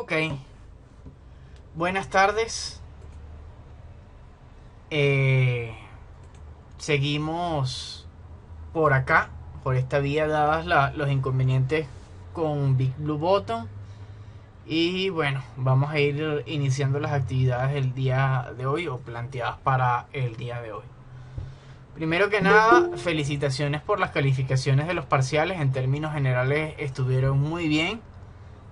Ok, buenas tardes. Seguimos por acá, por esta vía, dadas los inconvenientes con Big Blue Button. Y bueno, vamos a ir iniciando las actividades del día de hoy o planteadas para el día de hoy. Primero que nada, felicitaciones por las calificaciones de los parciales. En términos generales estuvieron muy bien.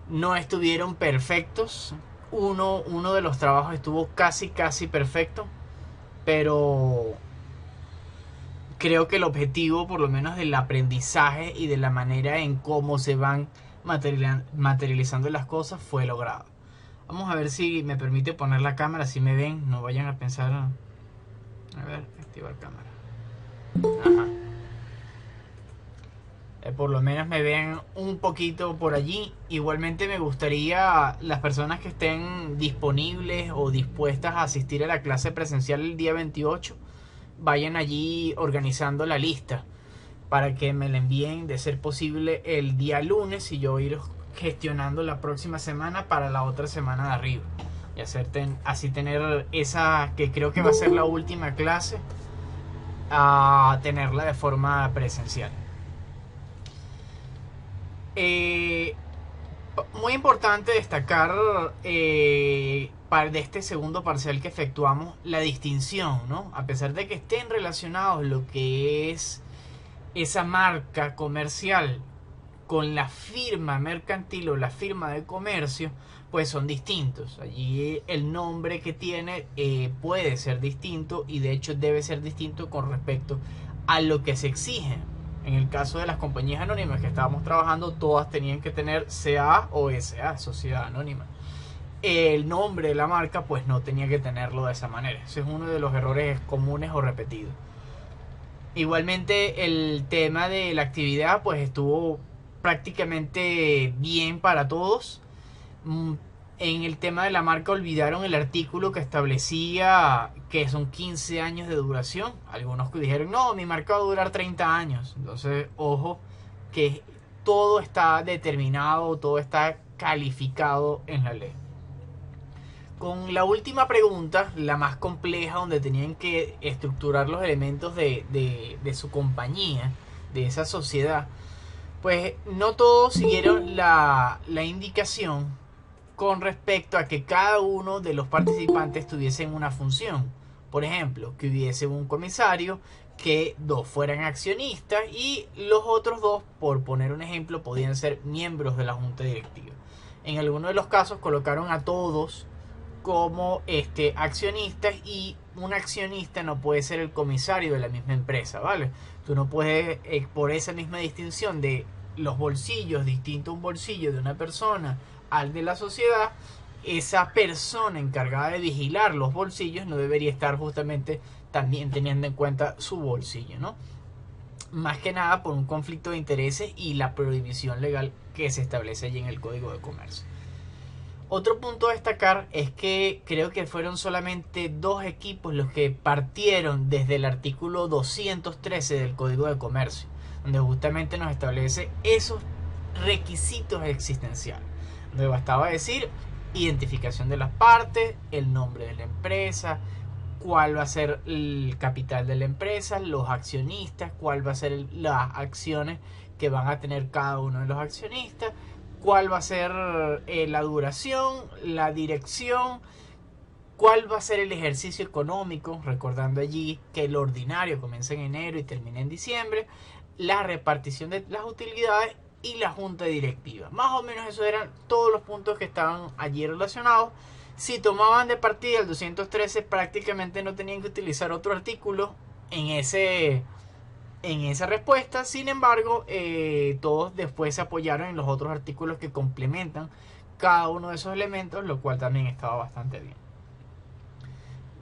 No estuvieron perfectos. Uno de los trabajos estuvo casi perfecto, pero creo que el objetivo, por lo menos del aprendizaje y de la manera en cómo se van materializando las cosas, fue logrado. Vamos a ver si me permite poner la cámara, si me ven, no vayan a pensar. A ver, activar cámara. Ajá. Por lo menos me ven un poquito por allí. Igualmente me gustaría las personas que estén disponibles o dispuestas a asistir a la clase presencial el día 28, vayan allí organizando la lista para que me la envíen de ser posible el día lunes y yo ir gestionando la próxima semana para la otra semana de arriba y así tener esa que creo que va a ser la última clase, a tenerla de forma presencial. Muy importante destacar de este segundo parcial que efectuamos la distinción, ¿no? A pesar de que estén relacionados lo que es esa marca comercial con la firma mercantil o la firma de comercio, pues son distintos. Allí el nombre que tiene puede ser distinto y de hecho debe ser distinto con respecto a lo que se exige. En el caso de las compañías anónimas que estábamos trabajando, todas tenían que tener CA o SA, Sociedad Anónima. El nombre de la marca pues no tenía que tenerlo de esa manera. Ese es uno de los errores comunes o repetidos. Igualmente el tema de la actividad pues estuvo prácticamente bien para todos. En el tema de la marca olvidaron el artículo que establecía que son 15 años de duración. Algunos dijeron, no, mi marca va a durar 30 años. Entonces, ojo, que todo está determinado, todo está calificado en la ley. Con la última pregunta, la más compleja, donde tenían que estructurar los elementos de su compañía, de esa sociedad, pues no todos siguieron la indicación con respecto a que cada uno de los participantes tuviesen una función. Por ejemplo, que hubiese un comisario, que dos fueran accionistas y los otros dos, por poner un ejemplo, podían ser miembros de la junta directiva. En algunos de los casos colocaron a todos como accionistas, y un accionista no puede ser el comisario de la misma empresa, ¿vale? Tú no puedes, por esa misma distinción de los bolsillos, distinto un bolsillo de una persona al de la sociedad, esa persona encargada de vigilar los bolsillos no debería estar justamente también teniendo en cuenta su bolsillo, ¿no? Más que nada por un conflicto de intereses y la prohibición legal que se establece allí en el Código de Comercio. Otro punto a destacar es que creo que fueron solamente dos equipos los que partieron desde el artículo 213 del Código de Comercio, donde justamente nos establece esos requisitos existenciales, donde bastaba decir identificación de las partes, el nombre de la empresa, cuál va a ser el capital de la empresa, los accionistas, cuál va a ser las acciones que van a tener cada uno de los accionistas, cuál va a ser la duración, la dirección, cuál va a ser el ejercicio económico, recordando allí que el ordinario comienza en enero y termina en diciembre, la repartición de las utilidades y la junta directiva. Más o menos esos eran todos los puntos que estaban allí relacionados. Si tomaban de partida el 213, prácticamente no tenían que utilizar otro artículo en esa respuesta. Sin embargo, todos después se apoyaron en los otros artículos que complementan cada uno de esos elementos, lo cual también estaba bastante bien.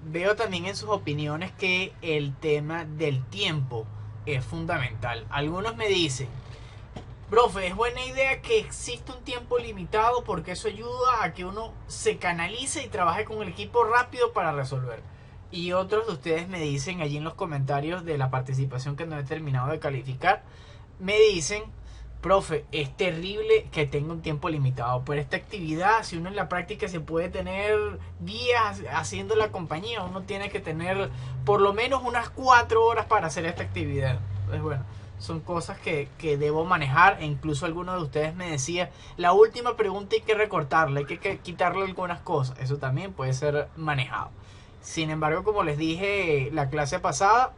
Veo también en sus opiniones que el tema del tiempo es fundamental. Algunos me dicen, profe, es buena idea que exista un tiempo limitado porque eso ayuda a que uno se canalice y trabaje con el equipo rápido para resolver. Y otros de ustedes me dicen allí en los comentarios de la participación que no he terminado de calificar, me dicen, profe, es terrible que tenga un tiempo limitado. Pero esta actividad, si uno en la práctica se puede tener días haciendo la compañía, uno tiene que tener por lo menos unas 4 horas para hacer esta actividad. Entonces, bueno, son cosas que debo manejar. E incluso alguno de ustedes me decía, la última pregunta hay que recortarla, hay que quitarle algunas cosas. Eso también puede ser manejado. Sin embargo, como les dije la clase pasada,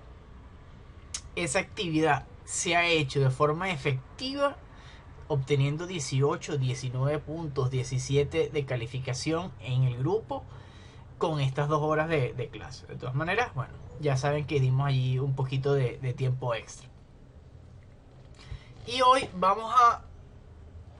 esa actividad se ha hecho de forma efectiva, obteniendo 18, 19 puntos, 17 de calificación en el grupo con estas 2 horas de clase. De todas maneras, bueno, ya saben que dimos allí un poquito de tiempo extra. Y hoy vamos a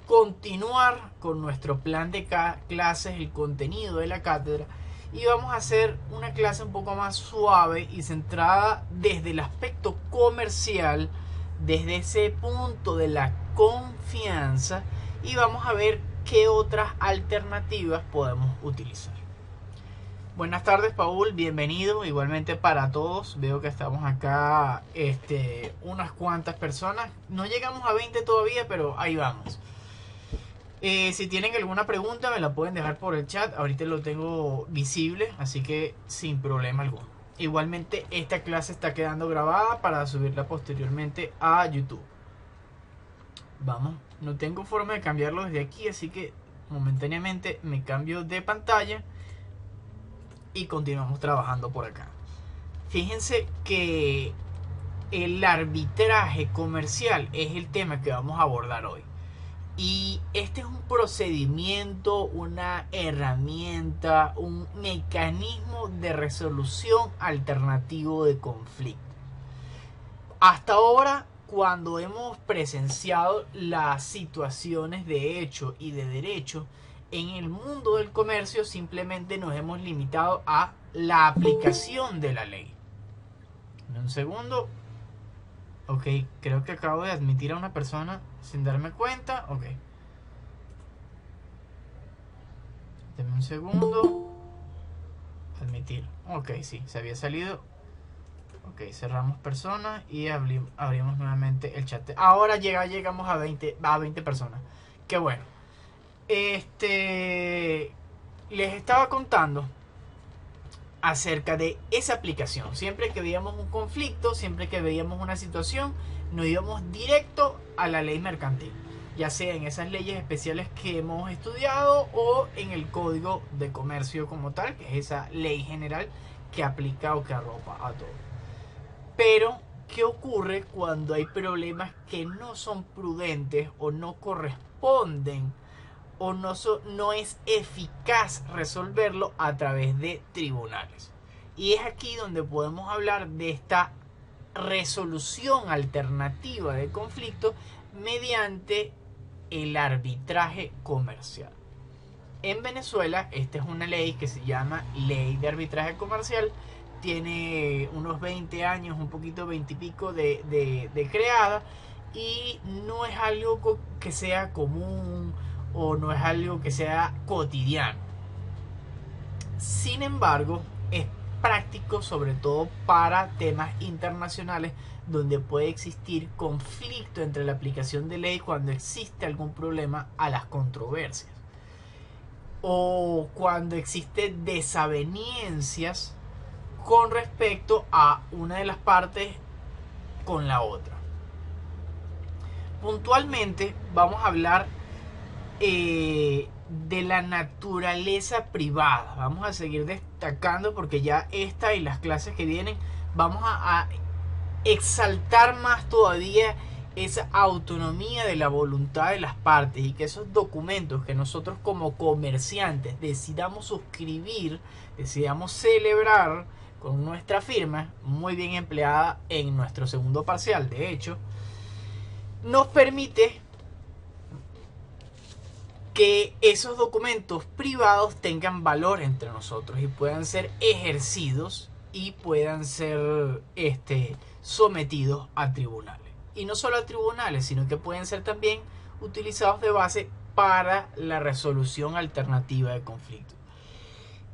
continuar con nuestro plan de clases, el contenido de la cátedra, y vamos a hacer una clase un poco más suave y centrada desde el aspecto comercial, desde ese punto de la confianza, y vamos a ver qué otras alternativas podemos utilizar. Buenas tardes, Paul, bienvenido. Igualmente para todos, veo que estamos acá unas cuantas personas. No llegamos a 20 todavía, pero ahí vamos. Si tienen alguna pregunta me la pueden dejar por el chat. Ahorita lo tengo visible, así que sin problema alguno. Igualmente esta clase está quedando grabada para subirla posteriormente a YouTube. Vamos, no tengo forma de cambiarlo desde aquí, así que momentáneamente me cambio de pantalla y continuamos trabajando por acá. Fíjense que el arbitraje comercial es el tema que vamos a abordar hoy. Y este es un procedimiento, una herramienta, un mecanismo de resolución alternativo de conflicto. Hasta ahora, cuando hemos presenciado las situaciones de hecho y de derecho, en el mundo del comercio simplemente nos hemos limitado a la aplicación de la ley. Un segundo. Ok, creo que acabo de admitir a una persona sin darme cuenta. Ok. Deme un segundo. Admitir. Ok, sí, se había salido. Ok, cerramos personas y abrimos nuevamente el chat. Ahora llegamos a 20 personas. Qué bueno. Les estaba contando acerca de esa aplicación. Siempre que veíamos un conflicto, siempre que veíamos una situación, nos íbamos directo a la ley mercantil, ya sea en esas leyes especiales que hemos estudiado o en el Código de Comercio como tal, que es esa ley general que aplica o que arropa a todo. Pero, ¿qué ocurre cuando hay problemas que no son prudentes o no corresponden o no es eficaz resolverlo a través de tribunales? Y es aquí donde podemos hablar de esta resolución alternativa de conflicto mediante el arbitraje comercial. En Venezuela, esta es una ley que se llama Ley de Arbitraje Comercial. Tiene unos 20 años, un poquito 20 y pico de creada, y no es algo que sea común o no es algo que sea cotidiano. Sin embargo, es práctico sobre todo para temas internacionales donde puede existir conflicto entre la aplicación de ley cuando existe algún problema a las controversias o cuando existen desavenencias con respecto a una de las partes con la otra. Puntualmente vamos a hablar de la naturaleza privada. Vamos a seguir destacando porque ya esta y las clases que vienen vamos a exaltar más todavía esa autonomía de la voluntad de las partes y que esos documentos que nosotros como comerciantes decidamos suscribir, decidamos celebrar con nuestra firma, muy bien empleada en nuestro segundo parcial, de hecho, nos permite que esos documentos privados tengan valor entre nosotros y puedan ser ejercidos y puedan ser sometidos a tribunales. Y no solo a tribunales, sino que pueden ser también utilizados de base para la resolución alternativa de conflictos.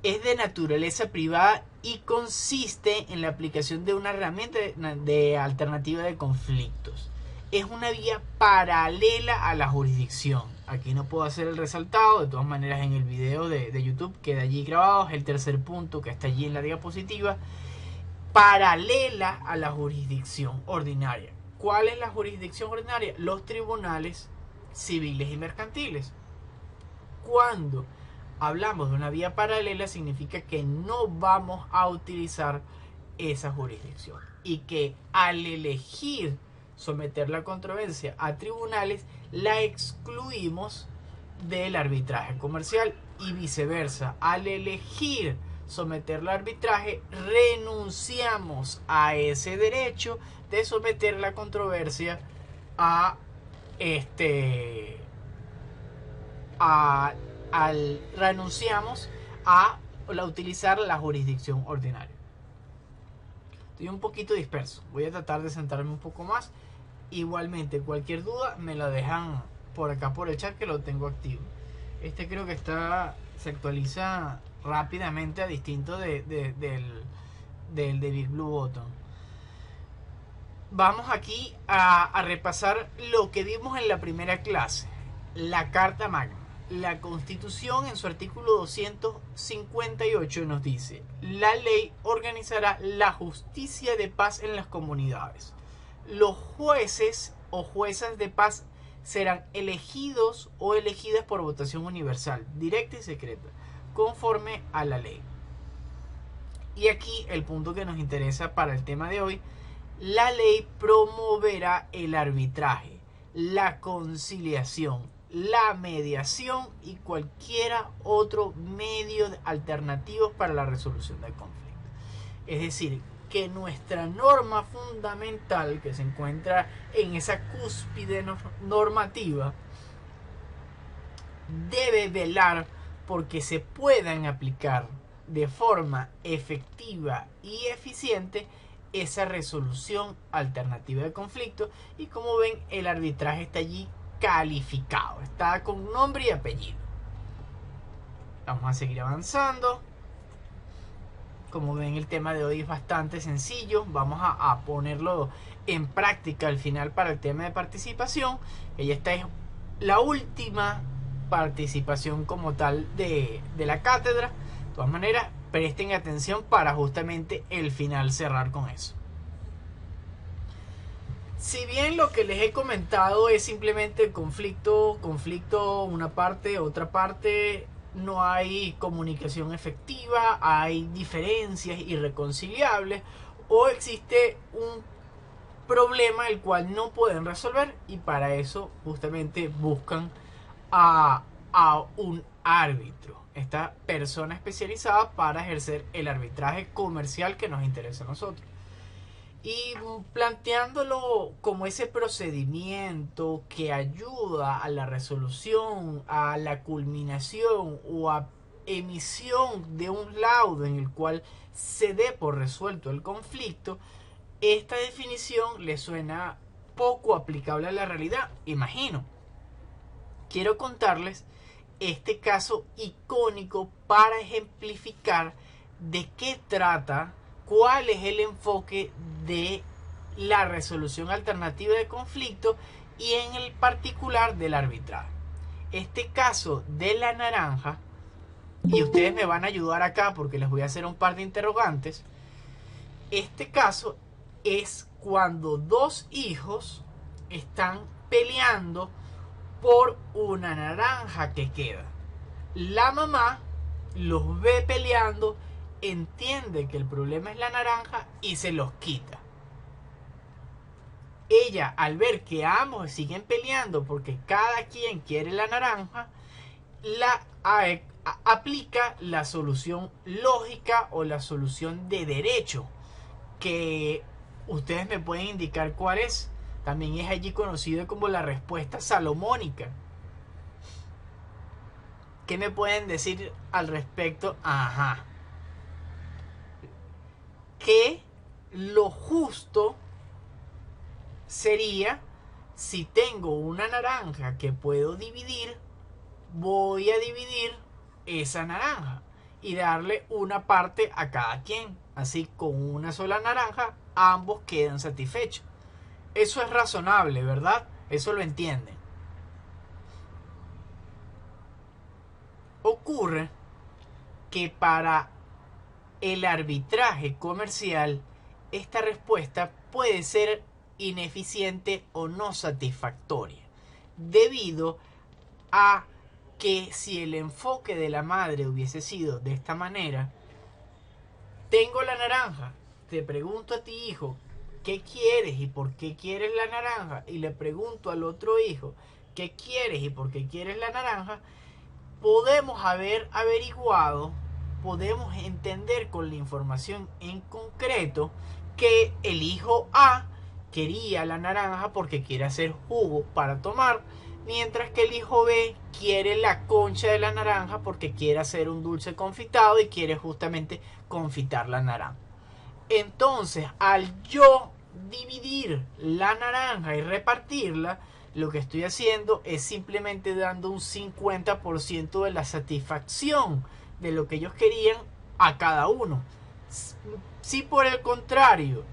Es de naturaleza privada y consiste en la aplicación de una herramienta de alternativa de conflictos. es una vía paralela a la jurisdicción. Aquí no puedo hacer el resaltado, de todas maneras en el video de YouTube queda allí grabado, es el tercer punto que está allí en la diapositiva. Paralela a la jurisdicción ordinaria. ¿Cuál es la jurisdicción ordinaria? Los tribunales civiles y mercantiles. Cuando hablamos de una vía paralela significa que no vamos a utilizar esa jurisdicción y que al elegir someter la controversia a tribunales la excluimos del arbitraje comercial y viceversa. Al elegir someterlo al arbitraje renunciamos a ese derecho de someter la controversia a renunciamos a utilizar la jurisdicción ordinaria. Estoy un poquito disperso, voy a tratar de centrarme un poco más. Igualmente, cualquier duda me la dejan por acá por el chat, que lo tengo activo. Creo que se actualiza rápidamente, a distinto del de Big Blue Button. Vamos aquí a repasar lo que vimos en la primera clase. La Carta Magna. La Constitución, en su artículo 258, nos dice: la ley organizará la justicia de paz en las comunidades. Los jueces o juezas de paz serán elegidos o elegidas por votación universal, directa y secreta, conforme a la ley. Y aquí el punto que nos interesa para el tema de hoy: la ley promoverá el arbitraje, la conciliación, la mediación y cualquiera otro medio alternativo para la resolución del conflicto. Es decir, que nuestra norma fundamental, que se encuentra en esa cúspide normativa, debe velar porque se puedan aplicar de forma efectiva y eficiente esa resolución alternativa de conflicto. Y como ven, el arbitraje está allí calificado, está con nombre y apellido. Vamos a seguir avanzando. Como ven, el tema de hoy es bastante sencillo. Vamos a ponerlo en práctica al final para el tema de participación, que ya esta es la última participación como tal de la cátedra. De todas maneras, presten atención para justamente el final cerrar con eso. Si bien lo que les he comentado es simplemente conflicto, una parte, otra parte, no hay comunicación efectiva, hay diferencias irreconciliables o existe un problema el cual no pueden resolver, y para eso justamente buscan a un árbitro, esta persona especializada para ejercer el arbitraje comercial que nos interesa a nosotros. Y planteándolo como ese procedimiento que ayuda a la resolución, a la culminación o a emisión de un laudo en el cual se dé por resuelto el conflicto, esta definición le suena poco aplicable a la realidad, imagino. Quiero contarles este caso icónico para ejemplificar de qué trata, cuál es el enfoque de la resolución alternativa de conflicto y en el particular del arbitraje. Este caso de la naranja, y ustedes me van a ayudar acá porque les voy a hacer un par de interrogantes. Este caso es cuando dos hijos están peleando por una naranja que queda. La mamá los ve peleando, entiende que el problema es la naranja y se los quita. Ella, al ver que ambos siguen peleando porque cada quien quiere la naranja, aplica la solución lógica o la solución de derecho, que ustedes me pueden indicar cuál es. También es allí conocido como la respuesta salomónica. ¿Qué me pueden decir al respecto? Ajá. Que lo justo sería, si tengo una naranja que puedo dividir, voy a dividir esa naranja y darle una parte a cada quien. Así, con una sola naranja ambos quedan satisfechos. Eso es razonable, ¿verdad? Eso lo entienden. Ocurre que para el arbitraje comercial, esta respuesta puede ser ineficiente o no satisfactoria, debido a que si el enfoque de la madre hubiese sido de esta manera: tengo la naranja, te pregunto a ti, hijo, ¿qué quieres y por qué quieres la naranja? Y le pregunto al otro hijo, ¿qué quieres y por qué quieres la naranja? Podemos haber averiguado, podemos entender con la información en concreto que el hijo A quería la naranja porque quiere hacer jugo para tomar, mientras que el hijo B quiere la concha de la naranja porque quiere hacer un dulce confitado y quiere justamente confitar la naranja. Entonces, al yo dividir la naranja y repartirla, lo que estoy haciendo es simplemente dando un 50% de la satisfacción de lo que ellos querían a cada uno. Si por el contrario,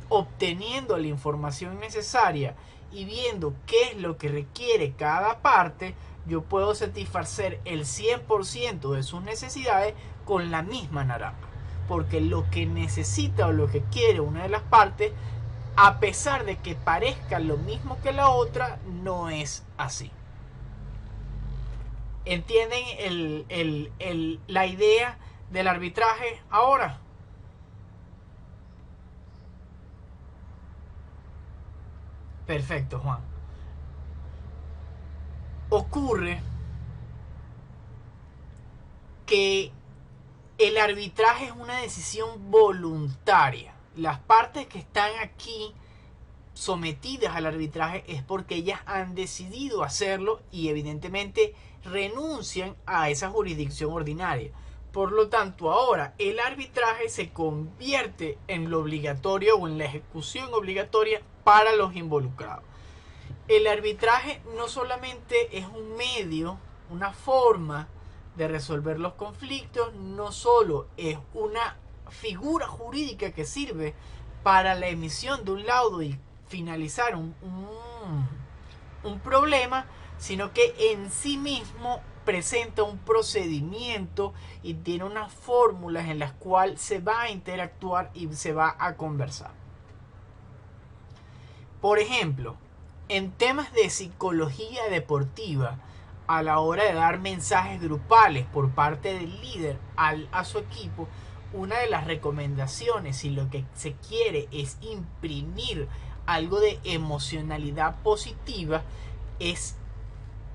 obteniendo la información necesaria y viendo qué es lo que requiere cada parte, yo puedo satisfacer el 100% de sus necesidades con la misma naranja. Porque lo que necesita o lo que quiere una de las partes, a pesar de que parezca lo mismo que la otra, no es así. ¿Entienden la idea del arbitraje ahora? Perfecto, Juan. Ocurre que el arbitraje es una decisión voluntaria. Las partes que están aquí sometidas al arbitraje es porque ellas han decidido hacerlo y evidentemente renuncian a esa jurisdicción ordinaria. Por lo tanto, ahora el arbitraje se convierte en lo obligatorio o en la ejecución obligatoria para los involucrados. El arbitraje no solamente es un medio, una forma de resolver los conflictos, no solo es una figura jurídica que sirve para la emisión de un laudo y finalizar un problema, sino que en sí mismo presenta un procedimiento y tiene unas fórmulas en las cuales se va a interactuar y se va a conversar. Por ejemplo, en temas de psicología deportiva, a la hora de dar mensajes grupales por parte del líder a su equipo, una de las recomendaciones, si lo que se quiere es imprimir algo de emocionalidad positiva, es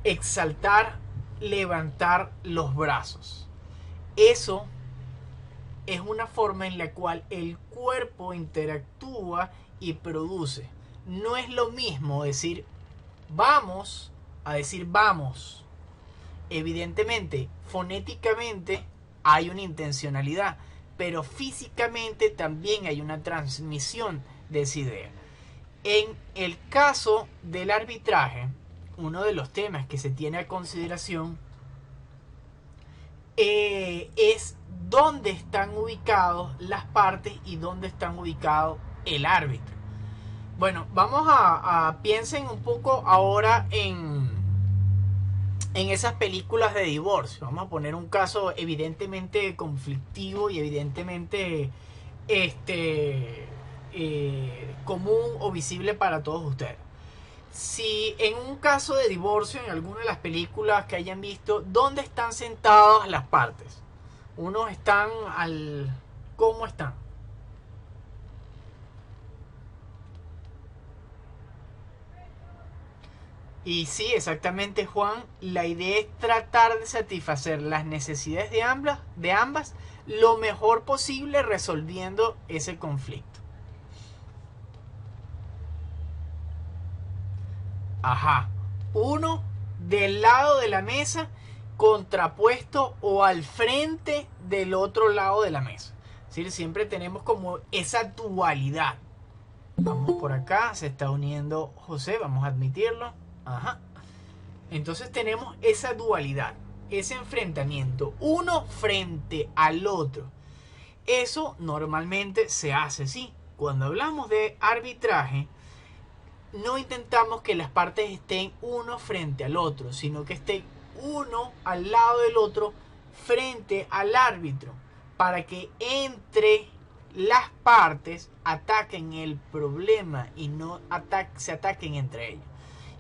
exaltar, levantar los brazos. Eso es una forma en la cual el cuerpo interactúa y produce. No es lo mismo decir vamos a decir vamos. Evidentemente, fonéticamente hay una intencionalidad, pero físicamente también hay una transmisión de esa idea. En el caso del arbitraje, uno de los temas que se tiene a consideración es dónde están ubicados las partes y dónde están ubicados el árbitro. Bueno, vamos a piensen un poco ahora en esas películas de divorcio. Vamos a poner un caso evidentemente conflictivo y evidentemente común o visible para todos ustedes. Si en un caso de divorcio, en alguna de las películas que hayan visto, ¿dónde están sentadas las partes? Unos están ¿cómo están? Y sí, exactamente, Juan, la idea es tratar de satisfacer las necesidades de ambas lo mejor posible, resolviendo ese conflicto. Ajá. Uno del lado de la mesa contrapuesto o al frente del otro lado de la mesa. Es decir, siempre tenemos como esa dualidad. Vamos por acá, se está uniendo José, vamos a admitirlo. Ajá. Entonces tenemos esa dualidad, ese enfrentamiento, uno frente al otro. Eso normalmente se hace así. Cuando hablamos de arbitraje, no intentamos que las partes estén uno frente al otro, sino que estén uno al lado del otro frente al árbitro, para que entre las partes ataquen el problema y no se ataquen entre ellos.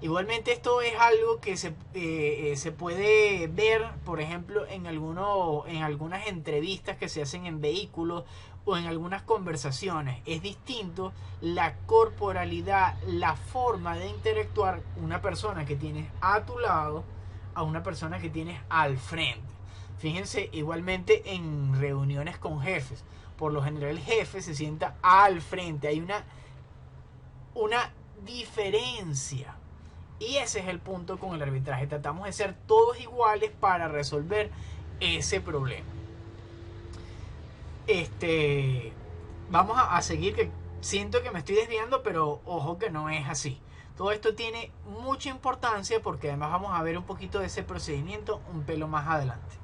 Igualmente esto es algo que se puede ver, por ejemplo, en algunas entrevistas que se hacen en vehículos o en algunas conversaciones. Es distinto la corporalidad, la forma de interactuar una persona que tienes a tu lado a una persona que tienes al frente. Fíjense, igualmente en reuniones con jefes, por lo general el jefe se sienta al frente. Hay una diferencia. Y ese es el punto con el arbitraje. Tratamos de ser todos iguales para resolver ese problema. Vamos a seguir, que siento que me estoy desviando, pero ojo que no es así. Todo esto tiene mucha importancia porque además vamos a ver un poquito de ese procedimiento un pelo más adelante.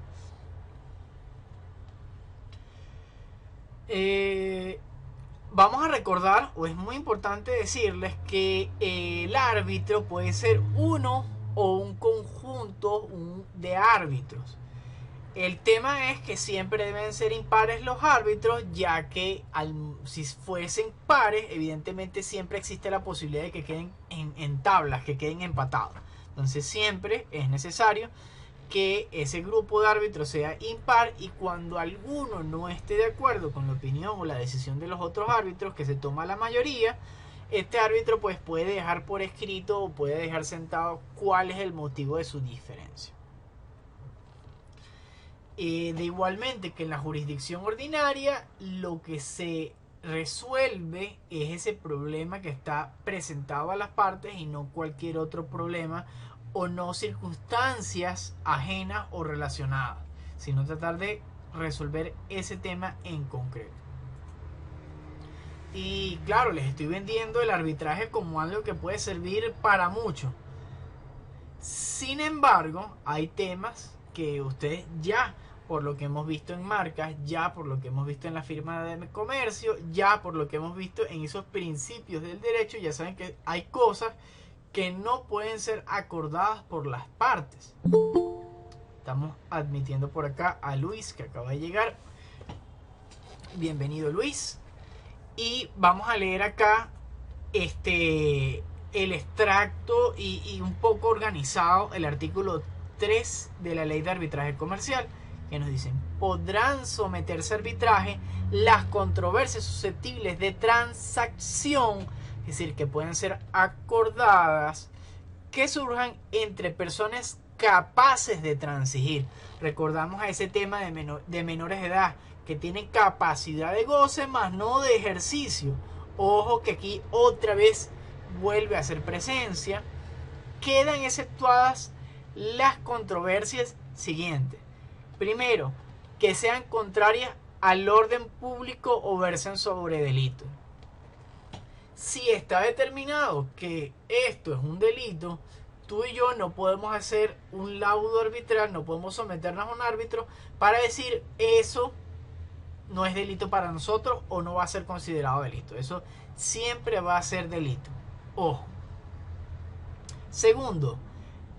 Vamos a recordar, o es muy importante decirles, que el árbitro puede ser uno o un conjunto de árbitros. El tema es que siempre deben ser impares los árbitros, ya que si fuesen pares, evidentemente siempre existe la posibilidad de que queden en tablas, que queden empatados. Entonces siempre es necesario que ese grupo de árbitros sea impar, y cuando alguno no esté de acuerdo con la opinión o la decisión de los otros árbitros, que se toma la mayoría, este árbitro pues puede dejar por escrito o puede dejar sentado cuál es el motivo de su diferencia. De igualmente que en la jurisdicción ordinaria lo que se resuelve es ese problema que está presentado a las partes y no cualquier otro problema o no circunstancias ajenas o relacionadas, sino tratar de resolver ese tema en concreto. Y claro, les estoy vendiendo el arbitraje como algo que puede servir para mucho. Sin embargo, hay temas que ustedes ya, por lo que hemos visto en marcas, ya por lo que hemos visto en la firma de comercio, ya por lo que hemos visto en esos principios del derecho, ya saben que hay cosas que no pueden ser acordadas por las partes. Estamos admitiendo por acá a Luis, que acaba de llegar. Bienvenido, Luis. Y vamos a leer acá el extracto y un poco organizado el artículo 3 de la Ley de Arbitraje Comercial, que nos dicen: podrán someterse a arbitraje las controversias susceptibles de transacción, es decir, que pueden ser acordadas, que surjan entre personas capaces de transigir. Recordamos a ese tema de menores de edad, que tienen capacidad de goce, más no de ejercicio. Ojo que aquí otra vez vuelve a hacer presencia. Quedan exceptuadas las controversias siguientes. Primero, que sean contrarias al orden público o versen sobre delito. Si está determinado que esto es un delito, tú y yo no podemos hacer un laudo arbitral, no podemos someternos a un árbitro para decir eso no es delito para nosotros o no va a ser considerado delito. Eso siempre va a ser delito. Ojo. Segundo,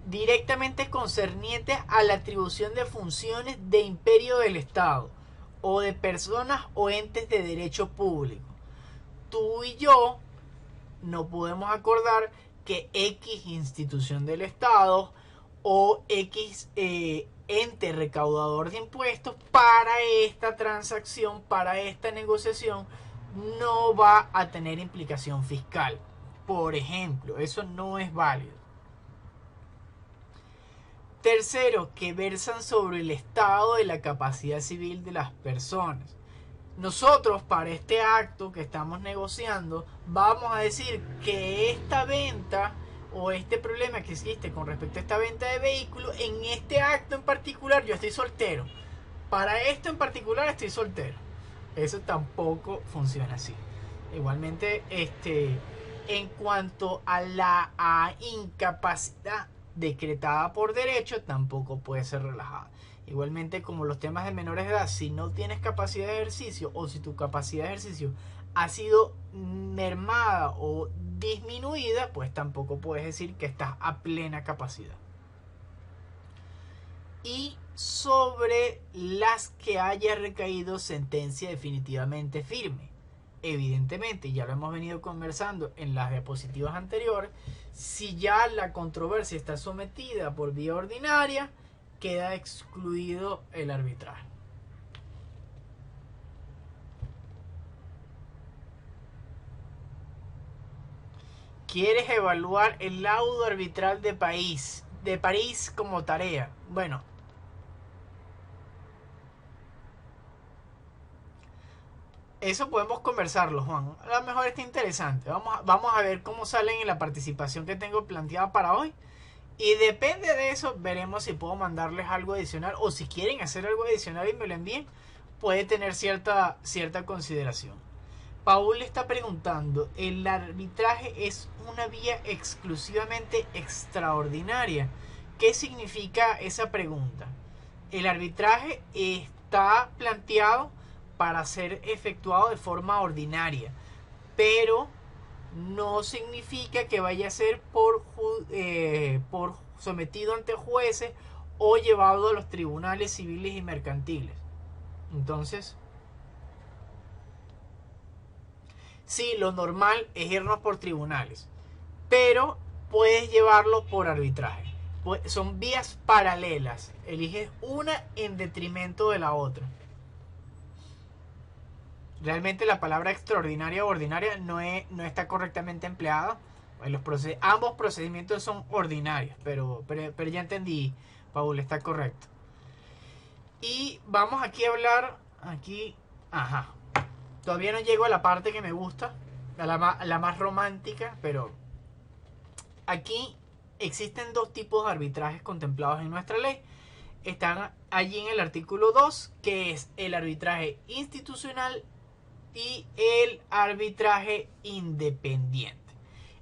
directamente concerniente a la atribución de funciones de imperio del Estado o de personas o entes de derecho público. Tú y yo no podemos acordar que X institución del Estado o X ente recaudador de impuestos para esta transacción, para esta negociación, no va a tener implicación fiscal. Por ejemplo, eso no es válido. Tercero, que versan sobre el estado de la capacidad civil de las personas. Nosotros, para este acto que estamos negociando, vamos a decir que esta venta o este problema que existe con respecto a esta venta de vehículos, en este acto en particular yo estoy soltero. Para esto en particular estoy soltero. Eso tampoco funciona así. Igualmente, en cuanto a la incapacidad decretada por derecho, tampoco puede ser relajada. Igualmente, como los temas de menores de edad, si no tienes capacidad de ejercicio o si tu capacidad de ejercicio ha sido mermada o disminuida, pues tampoco puedes decir que estás a plena capacidad. Y sobre las que haya recaído sentencia definitivamente firme. Evidentemente, ya lo hemos venido conversando en las diapositivas anteriores, si ya la controversia está sometida por vía ordinaria, queda excluido el arbitraje. ¿Quieres evaluar el laudo arbitral de París como tarea? Bueno, eso podemos conversarlo, Juan. A lo mejor está interesante. Vamos a ver cómo salen en la participación que tengo planteada para hoy. Y depende de eso, veremos si puedo mandarles algo adicional. O si quieren hacer algo adicional y me lo envíen, puede tener cierta consideración. Paul está preguntando, ¿el arbitraje es una vía exclusivamente extraordinaria? ¿Qué significa esa pregunta? El arbitraje está planteado para ser efectuado de forma ordinaria, pero no significa que vaya a ser por sometido ante jueces o llevado a los tribunales civiles y mercantiles. Entonces, sí, lo normal es irnos por tribunales, pero puedes llevarlo por arbitraje. Son vías paralelas, eliges una en detrimento de la otra. Realmente la palabra extraordinaria o ordinaria no está correctamente empleada. Ambos procedimientos son ordinarios, pero ya entendí, Paul, está correcto. Y vamos aquí a hablar, ajá. Todavía no llego a la parte que me gusta, la más romántica, pero aquí existen dos tipos de arbitrajes contemplados en nuestra ley. Están allí en el artículo 2, que es el arbitraje institucional y el arbitraje independiente.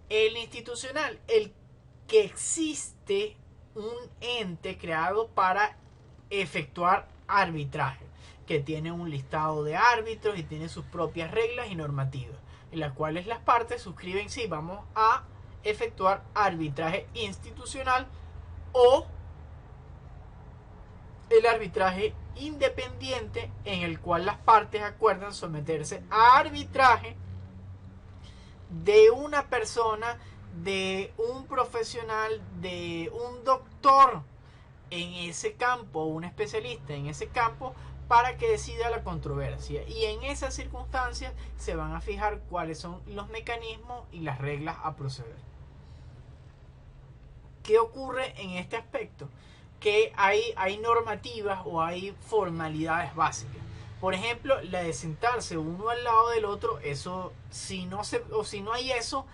El institucional, el que existe un ente creado para efectuar arbitraje, que tiene un listado de árbitros y tiene sus propias reglas y normativas, en las cuales las partes suscriben si vamos a efectuar arbitraje institucional o el arbitraje independiente, en el cual las partes acuerdan someterse a arbitraje de una persona, de un profesional, de un doctor en ese campo, un especialista en ese campo, para que decida la controversia. Y en esas circunstancias se van a fijar cuáles son los mecanismos y las reglas a proceder. ¿Qué ocurre en este aspecto? Que hay normativas o hay formalidades básicas. Por ejemplo, la de sentarse uno al lado del otro, eso, si no hay eso,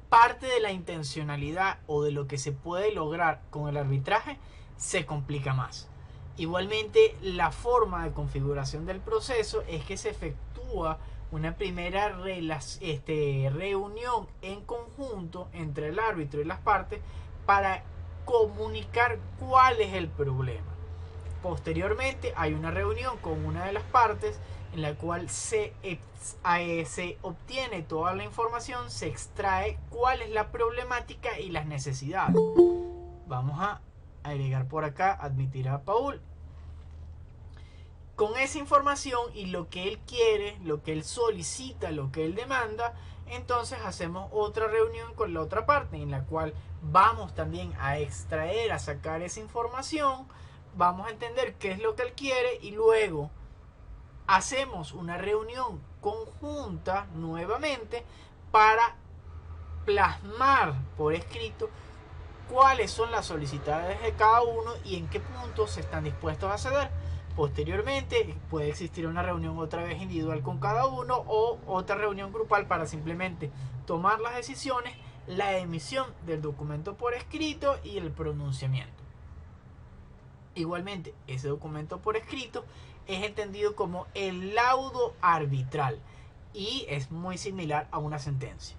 parte de la intencionalidad o de lo que se puede lograr con el arbitraje se complica más. Igualmente, la forma de configuración del proceso es que se efectúa una primera reunión en conjunto entre el árbitro y las partes para comunicar cuál es el problema. Posteriormente hay una reunión con una de las partes en la cual se obtiene toda la información, se extrae cuál es la problemática y las necesidades. Vamos a agregar por acá, admitir a Paul. Con esa información y lo que él quiere, lo que él solicita, lo que él demanda, entonces hacemos otra reunión con la otra parte en la cual vamos también a extraer, a sacar esa información, vamos a entender qué es lo que él quiere y luego hacemos una reunión conjunta nuevamente para plasmar por escrito cuáles son las solicitaciones de cada uno y en qué puntos se están dispuestos a ceder. Posteriormente puede existir una reunión otra vez individual con cada uno o otra reunión grupal para simplemente tomar las decisiones, la emisión del documento por escrito y el pronunciamiento. Igualmente, ese documento por escrito es entendido como el laudo arbitral y es muy similar a una sentencia.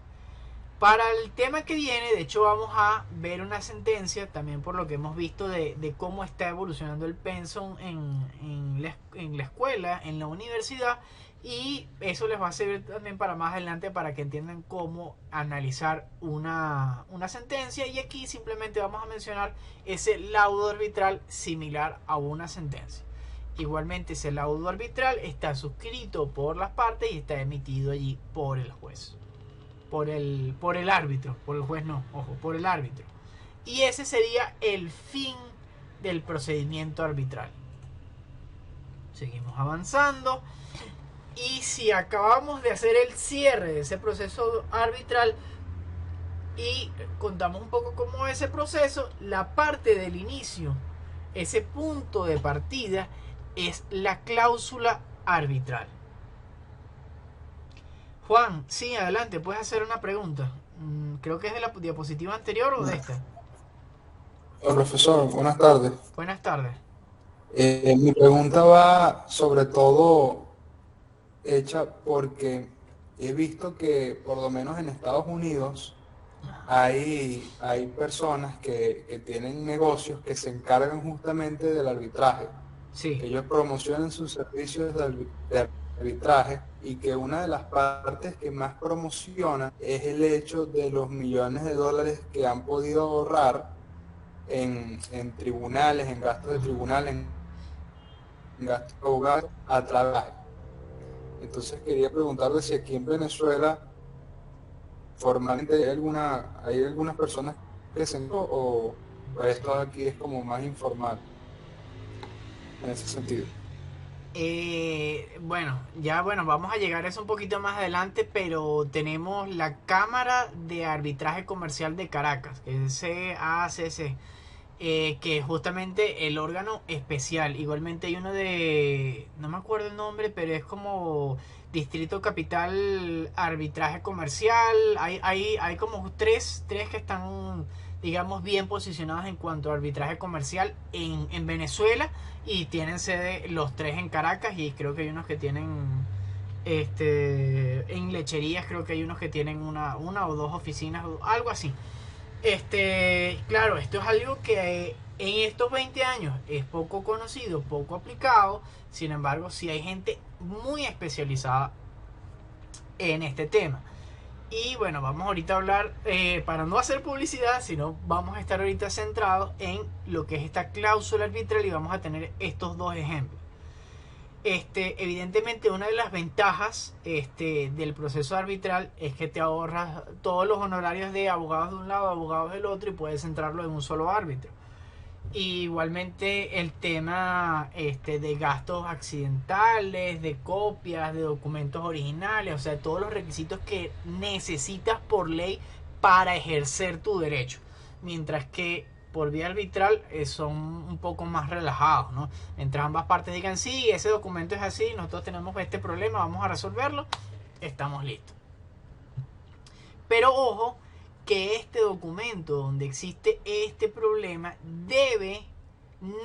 Para el tema que viene, de hecho, vamos a ver una sentencia, también por lo que hemos visto de cómo está evolucionando el pensum en la escuela, en la universidad, y eso les va a servir también para más adelante para que entiendan cómo analizar una sentencia. Y aquí simplemente vamos a mencionar ese laudo arbitral similar a una sentencia. Igualmente ese laudo arbitral está suscrito por las partes y está emitido allí por el juez, por el árbitro, por el juez no, ojo, por el árbitro. Y ese sería el fin del procedimiento arbitral. Seguimos avanzando. Y si acabamos de hacer el cierre de ese proceso arbitral y contamos un poco cómo es ese proceso, la parte del inicio, ese punto de partida, es la cláusula arbitral. Juan, sí, adelante, puedes hacer una pregunta. Creo que es de la diapositiva anterior o de esta. Hola, profesor, buenas tardes. Buenas tardes. Mi pregunta va sobre todo hecha porque he visto que por lo menos en Estados Unidos hay personas que tienen negocios que se encargan justamente del arbitraje, Sí. que ellos promocionan sus servicios de arbitraje y que una de las partes que más promociona es el hecho de los millones de dólares que han podido ahorrar en tribunales, en gastos de tribunal, en gastos de abogados a trabajo. Entonces quería preguntarle si aquí en Venezuela formalmente hay algunas personas que se o esto aquí es como más informal en ese sentido. Bueno, vamos a llegar a eso un poquito más adelante, pero tenemos la Cámara de Arbitraje Comercial de Caracas, que es CACC, que es justamente el órgano especial. Igualmente hay uno de, no me acuerdo el nombre, pero es como Distrito Capital Arbitraje Comercial. Hay como tres que están, digamos, bien posicionados en cuanto a arbitraje comercial en Venezuela, y tienen sede los tres en Caracas, y creo que hay unos que tienen en lecherías, creo que hay unos que tienen una o dos oficinas, algo así. Claro, esto es algo que en estos 20 años es poco conocido, poco aplicado. Sin embargo, sí hay gente muy especializada en este tema. Y bueno, vamos ahorita a hablar, para no hacer publicidad, sino vamos a estar ahorita centrados en lo que es esta cláusula arbitral, y vamos a tener estos dos ejemplos. Evidentemente una de las ventajas del proceso arbitral es que te ahorras todos los honorarios de abogados de un lado, abogados del otro, y puedes centrarlo en un solo árbitro. Y igualmente el tema de gastos accidentales, de copias, de documentos originales, o sea, todos los requisitos que necesitas por ley para ejercer tu derecho. Mientras que por vía arbitral son un poco más relajados, ¿no? Mientras ambas partes digan, sí, ese documento es así, nosotros tenemos este problema, vamos a resolverlo, estamos listos. Pero ojo, que este documento donde existe este problema debe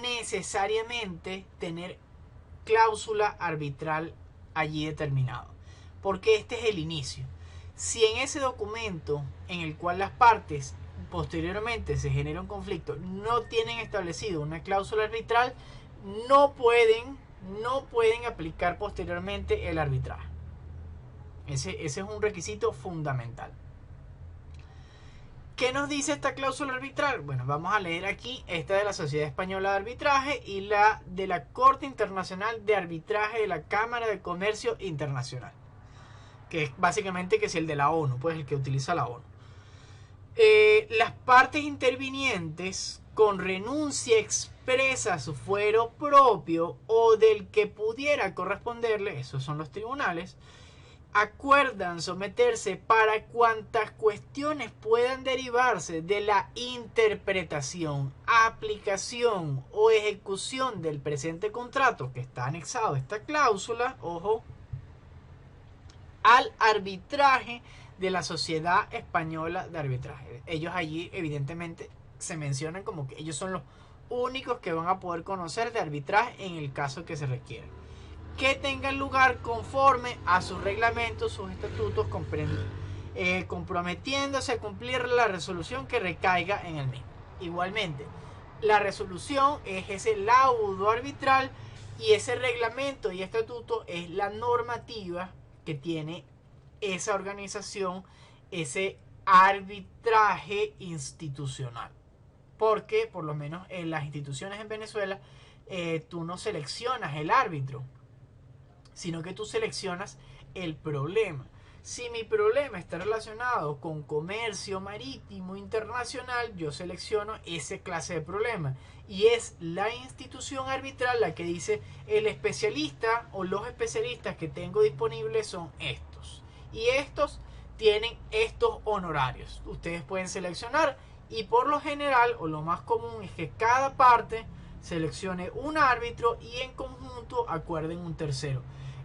necesariamente tener cláusula arbitral allí determinado, porque este es el inicio. Si en ese documento en el cual las partes posteriormente se genera un conflicto no tienen establecido una cláusula arbitral, no pueden aplicar posteriormente el arbitraje. Ese es un requisito fundamental. ¿Qué nos dice esta cláusula arbitral? Bueno, vamos a leer aquí esta de la Sociedad Española de Arbitraje y la de la Corte Internacional de Arbitraje de la Cámara de Comercio Internacional, que es básicamente que es el de la ONU, pues el que utiliza la ONU. Las partes intervinientes, con renuncia expresa a su fuero propio o del que pudiera corresponderle, esos son los tribunales, acuerdan someterse para cuantas cuestiones puedan derivarse de la interpretación, aplicación o ejecución del presente contrato que está anexado a esta cláusula, ojo, al arbitraje de la Sociedad Española de Arbitraje. Ellos allí evidentemente se mencionan como que ellos son los únicos que van a poder conocer de arbitraje en el caso que se requiera, que tengan lugar conforme a sus reglamentos, sus estatutos, comprometiéndose a cumplir la resolución que recaiga en el mismo. Igualmente, la resolución es ese laudo arbitral Y ese reglamento y estatuto es la normativa que tiene esa organización, ese arbitraje institucional. Porque, por lo menos en las instituciones en Venezuela, tú no seleccionas el árbitro, sino que tú seleccionas el problema. Si mi problema está relacionado con comercio marítimo internacional, yo selecciono esa clase de problema. Y es la institución arbitral la que dice: el especialista o los especialistas que tengo disponibles son estos. Y estos tienen estos honorarios. Ustedes pueden seleccionar, y por lo general, o lo más común, es que cada parte seleccione un árbitro y en conjunto acuerden un tercero.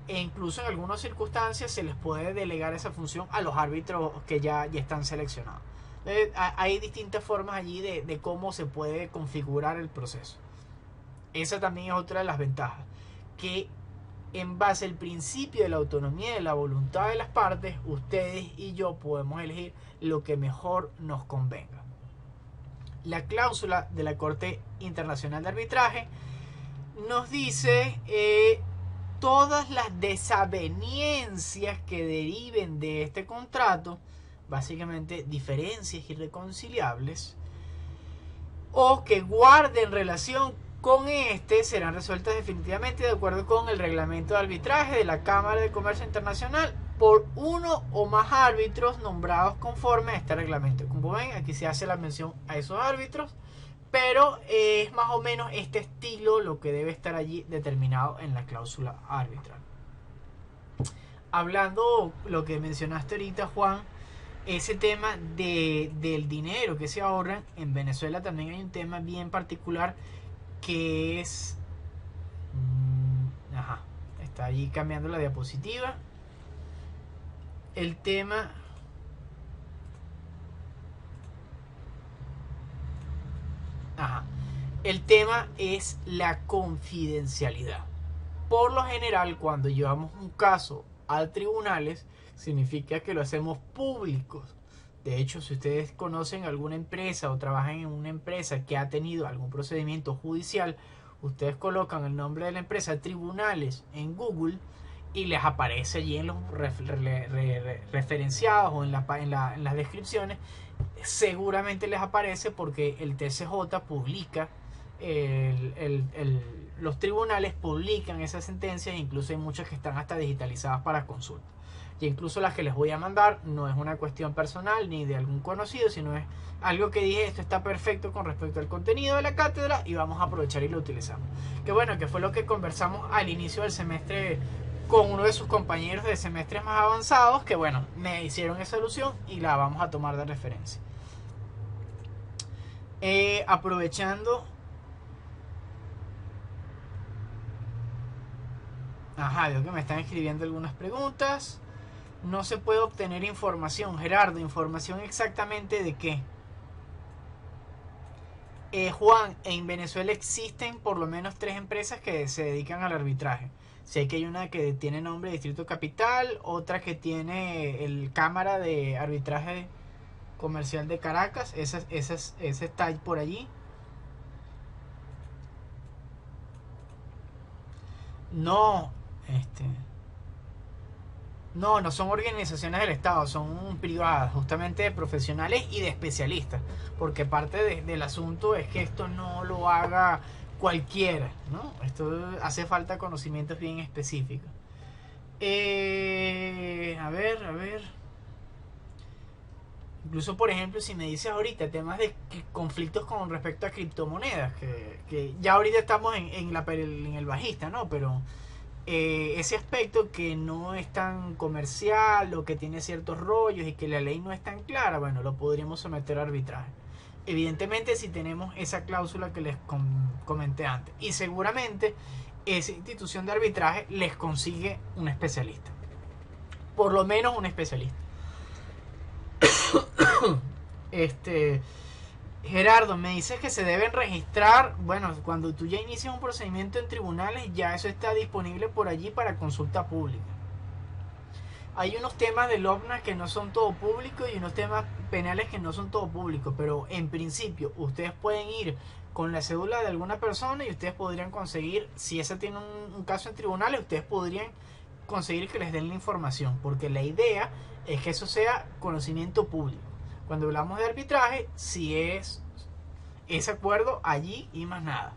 E incluso en algunas circunstancias se les puede delegar esa función a los árbitros que ya están seleccionados. Hay distintas formas allí de cómo se puede configurar el proceso. Esa también es otra de las ventajas, que en base al principio de la autonomía y de la voluntad de las partes, ustedes y yo podemos elegir lo que mejor nos convenga. La cláusula de la Corte Internacional de Arbitraje nos dice todas las desavenencias que deriven de este contrato, básicamente diferencias irreconciliables, o que guarden relación con este, serán resueltas definitivamente de acuerdo con el reglamento de arbitraje de la Cámara de Comercio Internacional por uno o más árbitros nombrados conforme a este reglamento. Como ven, aquí se hace la mención a esos árbitros, pero es más o menos este estilo lo que debe estar allí determinado en la cláusula arbitral. Hablando lo que mencionaste ahorita, Juan, ese tema del dinero que se ahorra, en Venezuela también hay un tema bien particular que es... está allí cambiando la diapositiva. El tema... El tema es la confidencialidad. Por lo general, cuando llevamos un caso a tribunales, significa que lo hacemos públicos. De hecho, si ustedes conocen alguna empresa o trabajan en una empresa que ha tenido algún procedimiento judicial, ustedes colocan el nombre de la empresa tribunales en Google y les aparece allí en los referenciados o en las descripciones. Seguramente les aparece porque el TCJ publica, los tribunales publican esas sentencias, incluso hay muchas que están hasta digitalizadas para consulta. Y incluso las que les voy a mandar no es una cuestión personal ni de algún conocido, sino es algo que dije: esto está perfecto con respecto al contenido de la cátedra y vamos a aprovechar y lo utilizamos. Que bueno, que fue lo que conversamos al inicio del semestre con uno de sus compañeros de semestres más avanzados, que bueno, me hicieron esa alusión y la vamos a tomar de referencia. Aprovechando... veo que me están escribiendo algunas preguntas. No se puede obtener información, Gerardo. ¿Información exactamente de qué? Juan, en Venezuela existen por lo menos 3 empresas que se dedican al arbitraje. Sé que hay una que tiene nombre de Distrito Capital, otra que tiene el Cámara de Arbitraje Comercial de Caracas, ese está por allí. No, no son organizaciones del Estado, son privadas, justamente de profesionales y de especialistas, porque parte del asunto es que esto no lo haga cualquiera, ¿no? Esto hace falta conocimientos bien específicos. A ver. Incluso, por ejemplo, si me dices ahorita temas de conflictos con respecto a criptomonedas, que ya ahorita estamos en el bajista, ¿no? Pero ese aspecto que no es tan comercial o que tiene ciertos rollos y que la ley no es tan clara, bueno, lo podríamos someter a arbitraje. Evidentemente, si tenemos esa cláusula que les comenté antes, y seguramente esa institución de arbitraje les consigue un especialista, por lo menos un especialista. Gerardo, me dices que se deben registrar. Bueno, cuando tú ya inicias un procedimiento en tribunales, ya eso está disponible por allí para consulta pública. Hay unos temas del OPNA que no son todo público y unos temas penales que no son todo público, pero en principio ustedes pueden ir con la cédula de alguna persona y ustedes podrían conseguir, si ese tiene un caso en tribunales, ustedes podrían conseguir que les den la información, porque la idea es que eso sea conocimiento público. Cuando hablamos de arbitraje, si es ese acuerdo allí y más nada.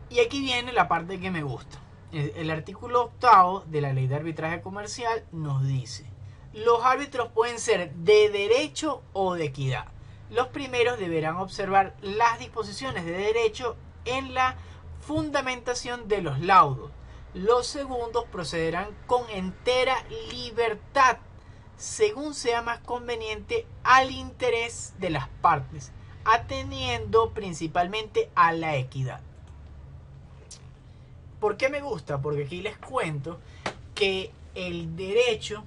Y aquí viene la parte que me gusta. El artículo 8 de la ley de arbitraje comercial nos dice: los árbitros pueden ser de derecho o de equidad. Los primeros deberán observar las disposiciones de derecho en la fundamentación de los laudos. Los segundos procederán con entera libertad, según sea más conveniente al interés de las partes, atendiendo principalmente a la equidad. ¿Por qué me gusta? Porque aquí les cuento que el derecho,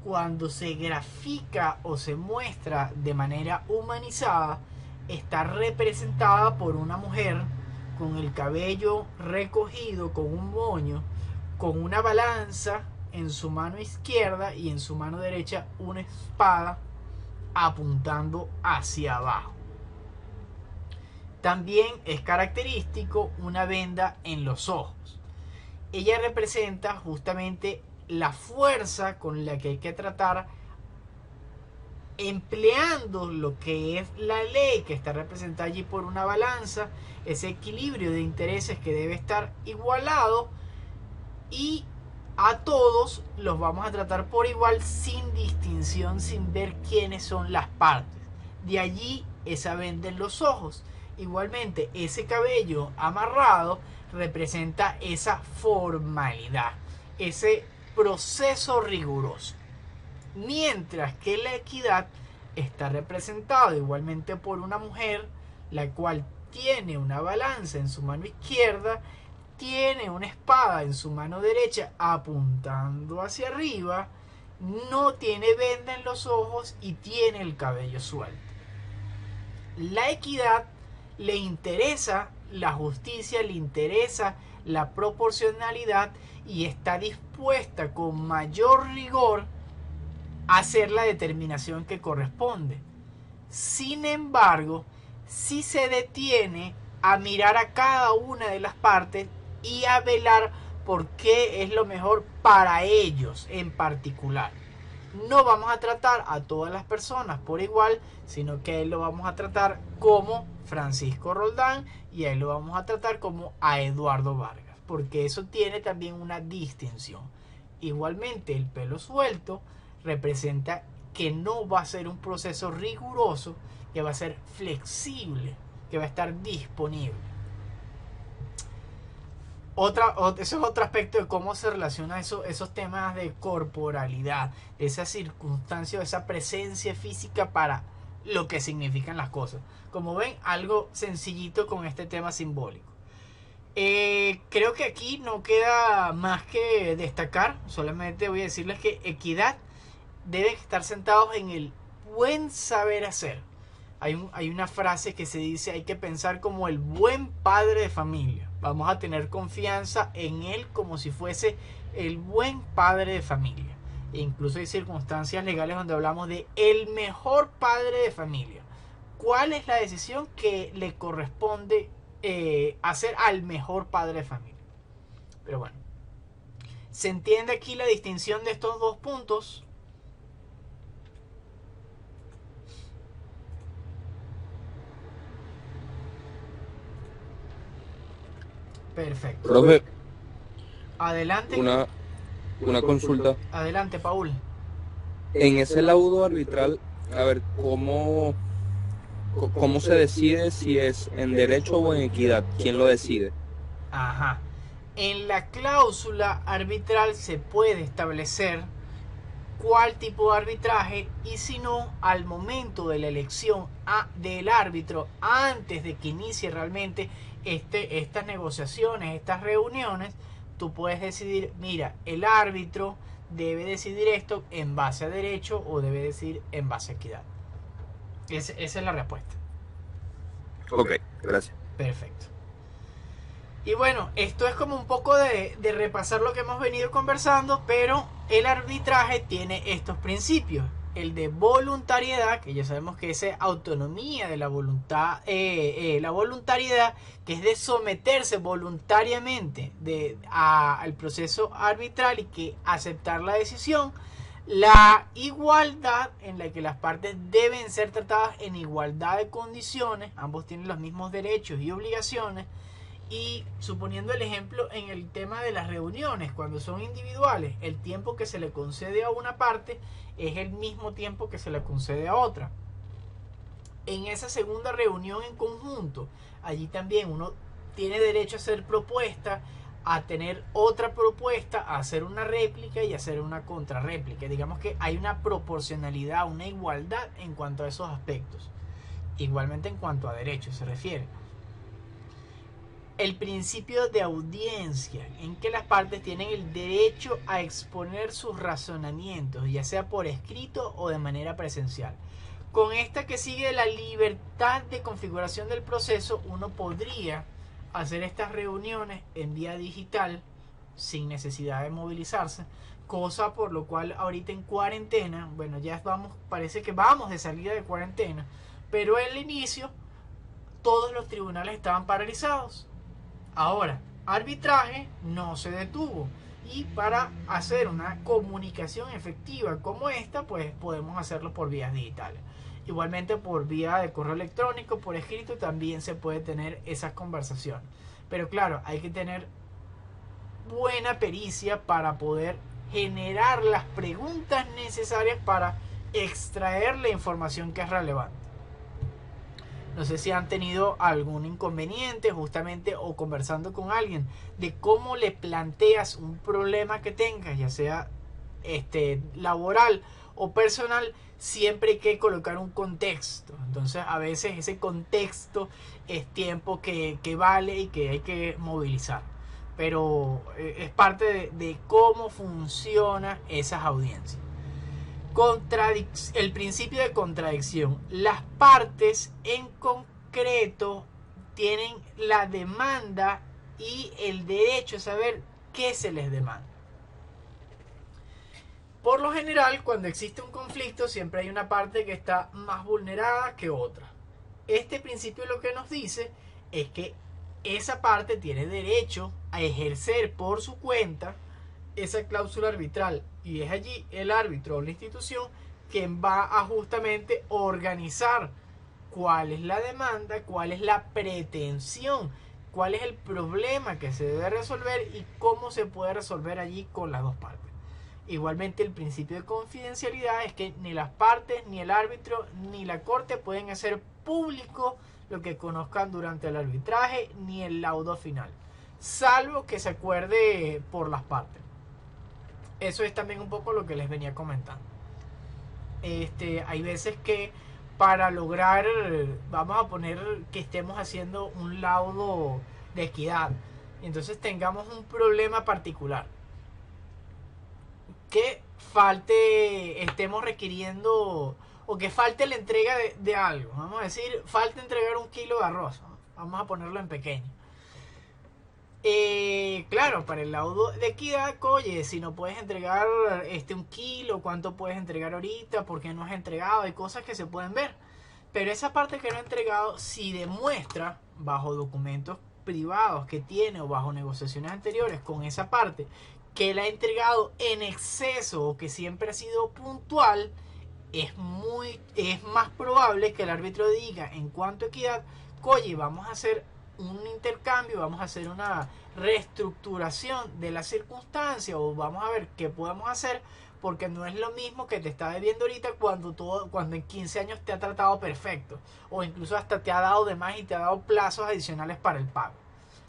cuando se grafica o se muestra de manera humanizada, está representada por una mujer con el cabello recogido, con un moño, con una balanza en su mano izquierda y en su mano derecha una espada apuntando hacia abajo. También es característico una venda en los ojos. Ella representa justamente la fuerza con la que hay que tratar, empleando lo que es la ley, que está representada allí por una balanza, ese equilibrio de intereses que debe estar igualado, y a todos los vamos a tratar por igual, sin distinción, sin ver quiénes son las partes. De allí esa venda en los ojos. Igualmente, ese cabello amarrado representa esa formalidad, ese proceso riguroso. Mientras que la equidad está representada igualmente por una mujer, la cual tiene una balanza en su mano izquierda, tiene una espada en su mano derecha apuntando hacia arriba, no tiene venda en los ojos y tiene el cabello suelto. La equidad le interesa la justicia, le interesa la proporcionalidad y está dispuesta con mayor rigor a hacer la determinación que corresponde. Sin embargo, si se detiene a mirar a cada una de las partes y a velar por qué es lo mejor para ellos en particular. No vamos a tratar a todas las personas por igual, sino que a él lo vamos a tratar como Francisco Roldán y a él lo vamos a tratar como a Eduardo Vargas, porque eso tiene también una distinción. Igualmente, el pelo suelto representa que no va a ser un proceso riguroso, que va a ser flexible, que va a estar disponible. Eso es otro aspecto de cómo se relaciona esos temas de corporalidad, esa circunstancia, esa presencia física para lo que significan las cosas. Como ven, algo sencillito con este tema simbólico. Creo que aquí no queda más que destacar, solamente voy a decirles que equidad deben estar sentados en el buen saber hacer. Hay una frase que se dice: hay que pensar como el buen padre de familia. Vamos a tener confianza en él como si fuese el buen padre de familia. E incluso hay circunstancias legales donde hablamos de el mejor padre de familia. ¿Cuál es la decisión que le corresponde hacer al mejor padre de familia? Pero bueno, ¿se entiende aquí la distinción de estos dos puntos? Perfecto. Profe, Adelante. una consulta. Adelante, Paul. En ese laudo arbitral, a ver, ¿cómo se decide si es en derecho o en equidad? ¿Quién lo decide? Ajá. En la cláusula arbitral se puede establecer cuál tipo de arbitraje, y si no, al momento de la elección del árbitro, antes de que inicie realmente estas negociaciones, estas reuniones, tú puedes decidir: mira, el árbitro debe decidir esto en base a derecho o debe decidir en base a equidad. Esa es la respuesta. Ok, gracias. Perfecto. Y bueno, esto es como un poco de repasar lo que hemos venido conversando, pero el arbitraje tiene estos principios. el de voluntariedad, que ya sabemos que es autonomía de la voluntad, la voluntariedad, que es de someterse voluntariamente al proceso arbitral y que aceptar la decisión. La igualdad, en la que las partes deben ser tratadas en igualdad de condiciones, ambos tienen los mismos derechos y obligaciones. Y suponiendo el ejemplo en el tema de las reuniones, cuando son individuales, el tiempo que se le concede a una parte es el mismo tiempo que se le concede a otra. En esa segunda reunión en conjunto, allí también uno tiene derecho a hacer propuesta, a tener otra propuesta, a hacer una réplica y a hacer una contrarréplica. Digamos que hay una proporcionalidad, una igualdad en cuanto a esos aspectos. Igualmente en cuanto a derechos se refiere. El principio de audiencia, en que las partes tienen el derecho a exponer sus razonamientos, ya sea por escrito o de manera presencial. Con esta que sigue la libertad de configuración del proceso, uno podría hacer estas reuniones en vía digital sin necesidad de movilizarse, cosa por lo cual ahorita en cuarentena, bueno, ya vamos, parece que vamos de salida de cuarentena, pero en el inicio todos los tribunales estaban paralizados. Ahora, arbitraje no se detuvo, y para hacer una comunicación efectiva como esta, pues podemos hacerlo por vías digitales. Igualmente por vía de correo electrónico, por escrito, también se puede tener esas conversaciones. Pero claro, hay que tener buena pericia para poder generar las preguntas necesarias para extraer la información que es relevante. No sé si han tenido algún inconveniente justamente o conversando con alguien de cómo le planteas un problema que tengas, ya sea laboral o personal. Siempre hay que colocar un contexto. Entonces a veces ese contexto es tiempo que vale y que hay que movilizar. Pero es parte de cómo funcionan esas audiencias. El principio de contradicción. Las partes en concreto tienen la demanda y el derecho a saber qué se les demanda. Por lo general, cuando existe un conflicto, siempre hay una parte que está más vulnerada que otra. Este principio lo que nos dice es que esa parte tiene derecho a ejercer por su cuenta esa cláusula arbitral, y es allí el árbitro o la institución quien va a justamente organizar cuál es la demanda, cuál es la pretensión, cuál es el problema que se debe resolver y cómo se puede resolver allí con las dos partes. Igualmente, el principio de confidencialidad es que ni las partes, ni el árbitro, ni la corte pueden hacer público lo que conozcan durante el arbitraje ni el laudo final, salvo que se acuerde por las partes. Eso es también un poco lo que les venía comentando. Hay veces que para lograr, vamos a poner que estemos haciendo un laudo de equidad, y entonces tengamos un problema particular, que estemos requiriendo, o que falte la entrega de algo. Vamos a decir, falta entregar 1 kilo de arroz. Vamos a ponerlo en pequeño. Claro, para el laudo de equidad, oye, si no puedes entregar 1 kilo, ¿cuánto puedes entregar ahorita? ¿Por qué no has entregado? Hay cosas que se pueden ver. Pero esa parte que no ha entregado, si demuestra bajo documentos privados que tiene o bajo negociaciones anteriores con esa parte que la ha entregado en exceso o que siempre ha sido puntual, es más probable que el árbitro diga en cuanto a equidad, oye, vamos a hacer un intercambio, vamos a hacer una reestructuración de la circunstancia, o vamos a ver qué podemos hacer, porque no es lo mismo que te está debiendo ahorita cuando en 15 años te ha tratado perfecto, o incluso hasta te ha dado de más y te ha dado plazos adicionales para el pago.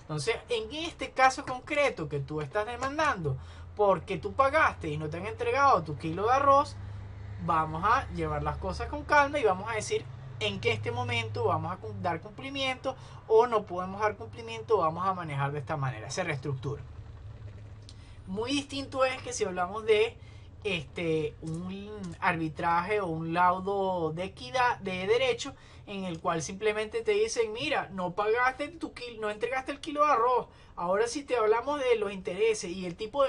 Entonces, en este caso concreto que tú estás demandando, porque tú pagaste y no te han entregado tu kilo de arroz, vamos a llevar las cosas con calma y vamos a decir en que este momento vamos a dar cumplimiento, o no podemos dar cumplimiento, vamos a manejar de esta manera, se reestructura. Muy distinto es que si hablamos de un arbitraje o un laudo de equidad, de derecho, en el cual simplemente te dicen, mira, no pagaste no entregaste el kilo de arroz, ahora sí te hablamos de los intereses, y el tipo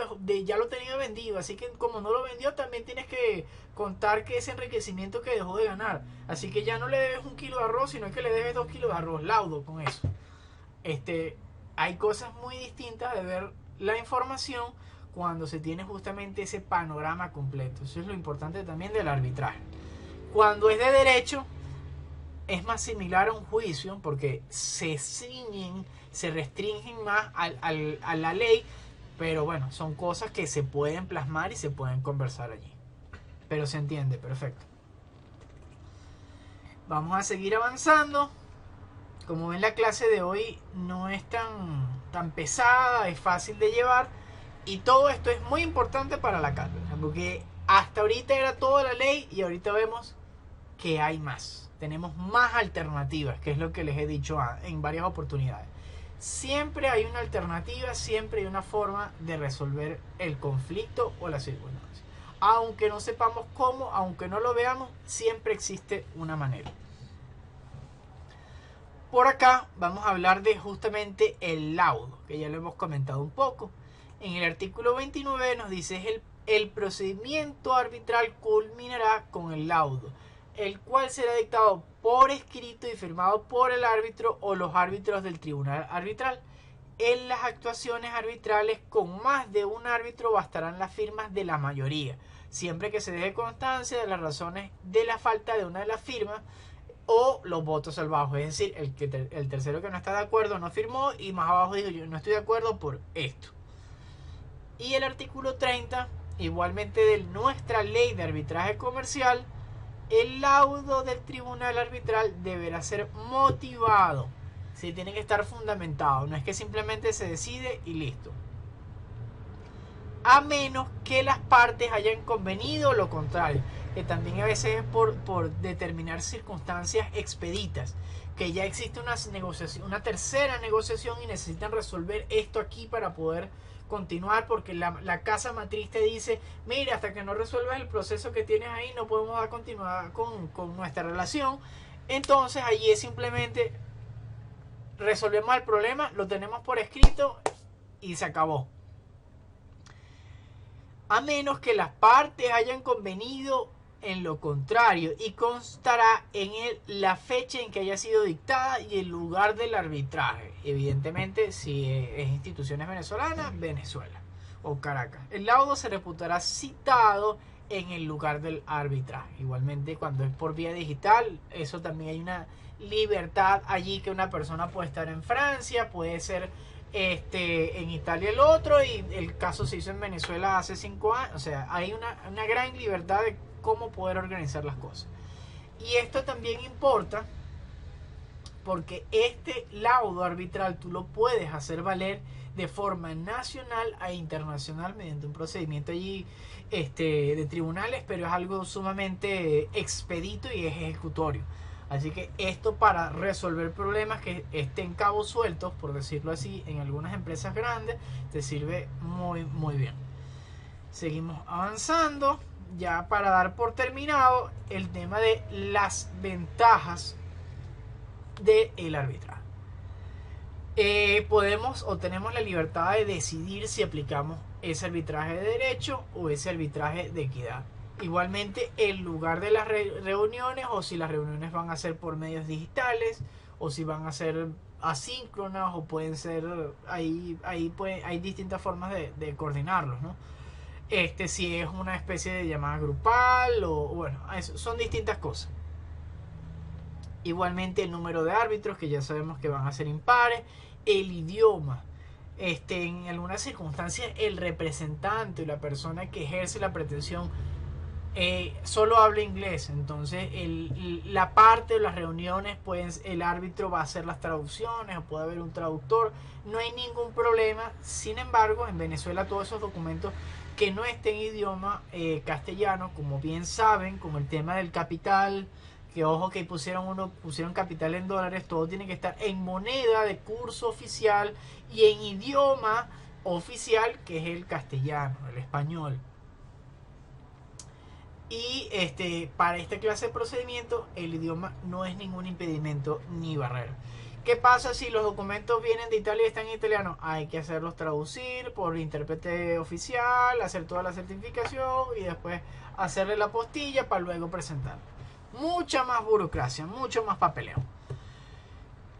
ya lo tenía vendido, así que como no lo vendió, también tienes que contar que ese enriquecimiento que dejó de ganar, así que ya no le debes 1 kilo de arroz, sino que le debes 2 kilos de arroz, laudo con eso. Hay cosas muy distintas de ver la información cuando se tiene justamente ese panorama completo. Eso es lo importante también del arbitraje. Cuando es de derecho, es más similar a un juicio porque se ciñen, se restringen más a la ley, pero bueno, son cosas que se pueden plasmar y se pueden conversar allí. Pero se entiende, perfecto. Vamos a seguir avanzando. Como ven, la clase de hoy no es tan pesada, es fácil de llevar, y todo esto es muy importante para la cátedra, porque hasta ahorita era toda la ley y ahorita vemos que hay más. Tenemos más alternativas, que es lo que les he dicho en varias oportunidades. Siempre hay una alternativa, siempre hay una forma de resolver el conflicto o la circunstancia. Aunque no sepamos cómo, aunque no lo veamos, siempre existe una manera. Por acá vamos a hablar de justamente el laudo, que ya lo hemos comentado un poco. En el artículo 29 nos dice el procedimiento arbitral culminará con el laudo, el cual será dictado por escrito y firmado por el árbitro o los árbitros del tribunal arbitral. En las actuaciones arbitrales con más de un árbitro bastarán las firmas de la mayoría, siempre que se deje constancia de las razones de la falta de una de las firmas o los votos al bajo, es decir, el tercero que no está de acuerdo no firmó y más abajo dijo yo no estoy de acuerdo por esto. Y el artículo 30, igualmente de nuestra ley de arbitraje comercial, el laudo del tribunal arbitral deberá ser motivado, sí, tiene que estar fundamentado, no es que simplemente se decide y listo. A menos que las partes hayan convenido lo contrario, que también a veces es por determinar circunstancias expeditas, que ya existe una tercera negociación y necesitan resolver esto aquí para poder continuar, porque la casa matriz te dice, mira, hasta que no resuelvas el proceso que tienes ahí no podemos continuar con nuestra relación. Entonces allí es simplemente resolvemos el problema, lo tenemos por escrito y se acabó. A menos que las partes hayan convenido en lo contrario, y constará en él la fecha en que haya sido dictada y el lugar del arbitraje. Evidentemente, si es instituciones venezolanas, Venezuela o Caracas. El laudo se reputará citado en el lugar del arbitraje. Igualmente, cuando es por vía digital, eso también hay una libertad allí, que una persona puede estar en Francia, puede ser en Italia el otro, y el caso se hizo en Venezuela hace 5 años. O sea, hay una gran libertad de cómo poder organizar las cosas. Y esto también importa porque este laudo arbitral tú lo puedes hacer valer de forma nacional e internacional mediante un procedimiento allí de tribunales, pero es algo sumamente expedito y es ejecutorio. Así que esto, para resolver problemas que estén cabos sueltos, por decirlo así, en algunas empresas grandes, te sirve muy muy bien. Seguimos avanzando, ya para dar por terminado el tema de las ventajas del arbitraje. Podemos o tenemos la libertad de decidir si aplicamos ese arbitraje de derecho o ese arbitraje de equidad. Igualmente el lugar de las reuniones, o si las reuniones van a ser por medios digitales o si van a ser asíncronas, o pueden ser hay distintas formas de coordinarlos, ¿no? Si es una especie de llamada grupal o bueno, son distintas cosas. Igualmente el número de árbitros, que ya sabemos que van a ser impares. El idioma, en algunas circunstancias el representante o la persona que ejerce la pretensión solo habla inglés, entonces la parte de las reuniones, pues el árbitro va a hacer las traducciones o puede haber un traductor, no hay ningún problema. Sin embargo, en Venezuela todos esos documentos que no estén en idioma castellano, como bien saben, como el tema del capital, que ojo que pusieron capital en dólares, todo tiene que estar en moneda de curso oficial y en idioma oficial, que es el castellano, el español. Y para esta clase de procedimientos el idioma no es ningún impedimento ni barrera. ¿Qué pasa si los documentos vienen de Italia y están en italiano? Hay que hacerlos traducir por intérprete oficial, hacer toda la certificación y después hacerle la postilla para luego presentar. Mucha más burocracia, mucho más papeleo.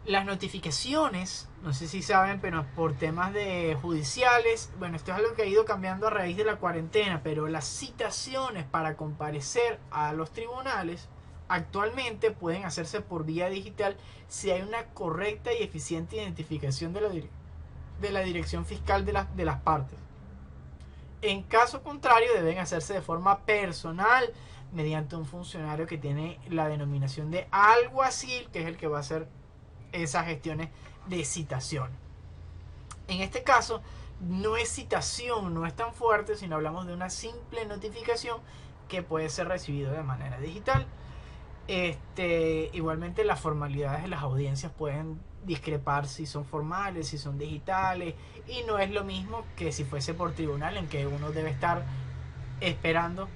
Las notificaciones, no sé si saben, pero por temas de judiciales, bueno, esto es algo que ha ido cambiando a raíz de la cuarentena, pero las citaciones para comparecer a los tribunales actualmente pueden hacerse por vía digital si hay una correcta y eficiente identificación de la dirección fiscal de las partes. En caso contrario, deben hacerse de forma personal mediante un funcionario que tiene la denominación de alguacil, que es el que va a hacer esas gestiones de citación. En este caso no es citación, no es tan fuerte, sino hablamos de una simple notificación que puede ser recibida de manera digital. Igualmente las formalidades de las audiencias pueden discrepar si son formales, si son digitales, y no es lo mismo que si fuese por tribunal, en que uno debe estar esperando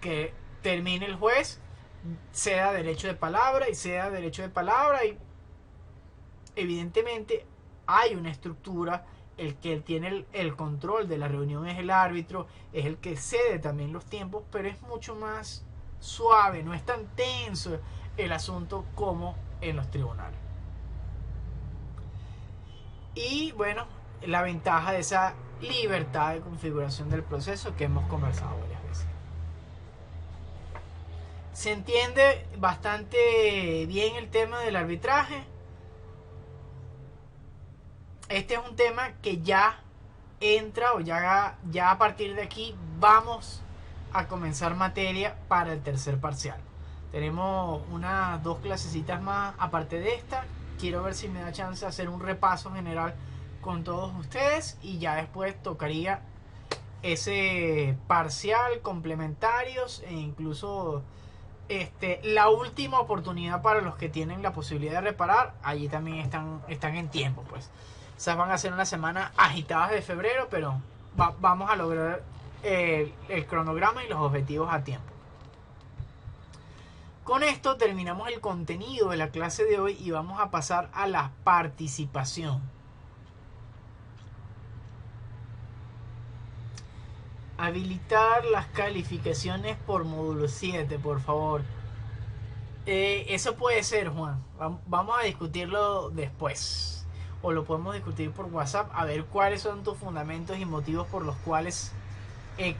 que termine el juez, sea derecho de palabra y evidentemente hay una estructura. El que tiene el control de la reunión es el árbitro, es el que cede también los tiempos, pero es mucho más suave, no es tan tenso el asunto como en los tribunales. Y bueno, la ventaja de esa libertad de configuración del proceso que hemos conversado varias veces. Se entiende bastante bien el tema del arbitraje. Este es un tema que ya entra, o ya a partir de aquí vamos a comenzar materia para el tercer parcial. Tenemos unas 2 clasecitas más aparte de esta. Quiero ver si me da chance de hacer un repaso general con todos ustedes y ya después tocaría ese parcial, complementarios e incluso la última oportunidad para los que tienen la posibilidad de reparar. Allí también están en tiempo, pues. O sea, van a ser una semana agitadas de febrero, pero vamos a lograr el cronograma y los objetivos a tiempo. Con esto terminamos el contenido de la clase de hoy y vamos a pasar a la participación. Habilitar las calificaciones por módulo 7, por favor. Eso puede ser, Juan. Vamos a discutirlo después. O lo podemos discutir por WhatsApp, a ver cuáles son tus fundamentos y motivos por los cuales